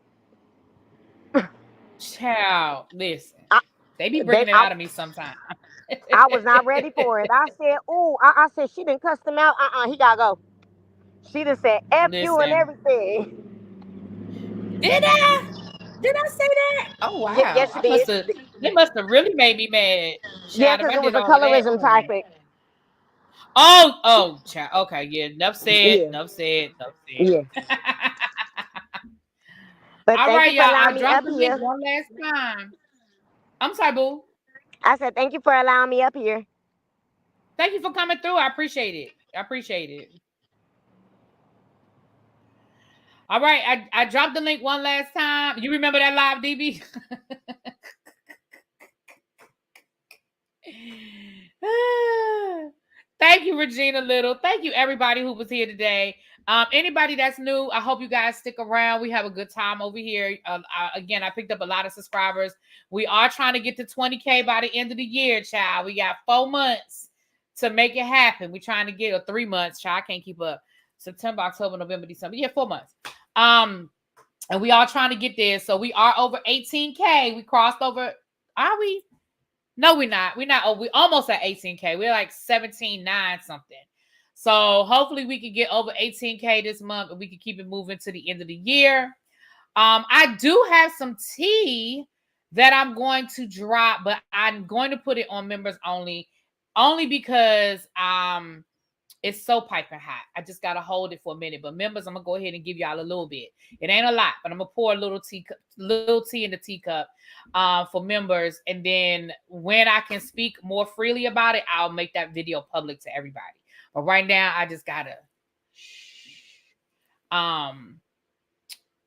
Child, listen. I, They be bringing it out of me sometimes. I was not ready for it. I said, "Ooh," I said she didn't cuss them out. He gotta go. She just said "F you" and Listen. everything. Did I? Did I say that? Oh Yes, wow. you did. They must have really made me mad. Yeah, Child, if because I it was did a all of that. colorism topic. Oh, child. Okay, yeah. Enough said. Yeah, Enough said. Enough yeah. said. But All thank right, you for y'all. allowing I me dropped up the link here. one last time. I'm sorry, boo. I said thank you for allowing me up here. Thank you for coming through. I appreciate it. I appreciate it. All right, I dropped the link one last time. You remember that live, DB? Thank you, Regina Little. Thank you, everybody who was here today. Anybody that's new, I hope you guys stick around. We have a good time over here. Again, I picked up a lot of subscribers. We are trying to get to 20K by the end of the year, child. We got 4 months to make it happen. We're trying to get 3 months, child. I can't keep up. September, October, November, December. Yeah, 4 months. And we are trying to get there. So we are over 18K. We crossed over. Are we? No, we're not. We're not. Oh, we almost at 18K. We're like 17.9 something. So hopefully we can get over 18K this month and we can keep it moving to the end of the year. I do have some tea that I'm going to drop, but I'm going to put it on members only because it's so piping hot. I just gotta hold it for a minute. But members, I'm gonna go ahead and give y'all a little bit. It ain't a lot, but I'm gonna pour a little tea in the teacup for members. And then when I can speak more freely about it, I'll make that video public to everybody. But right now, I just gotta.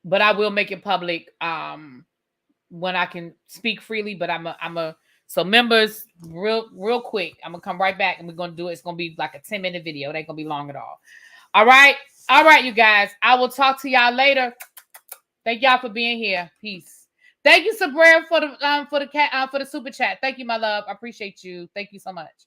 But I will make it public when I can speak freely. But I'm a so members, real quick, I'm gonna come right back and we're gonna do it. It's gonna be like a 10-minute video. It ain't gonna be long at all. All right, you guys. I will talk to y'all later. Thank y'all for being here. Peace. Thank you, Sabrina, for the super chat. Thank you, my love. I appreciate you. Thank you so much.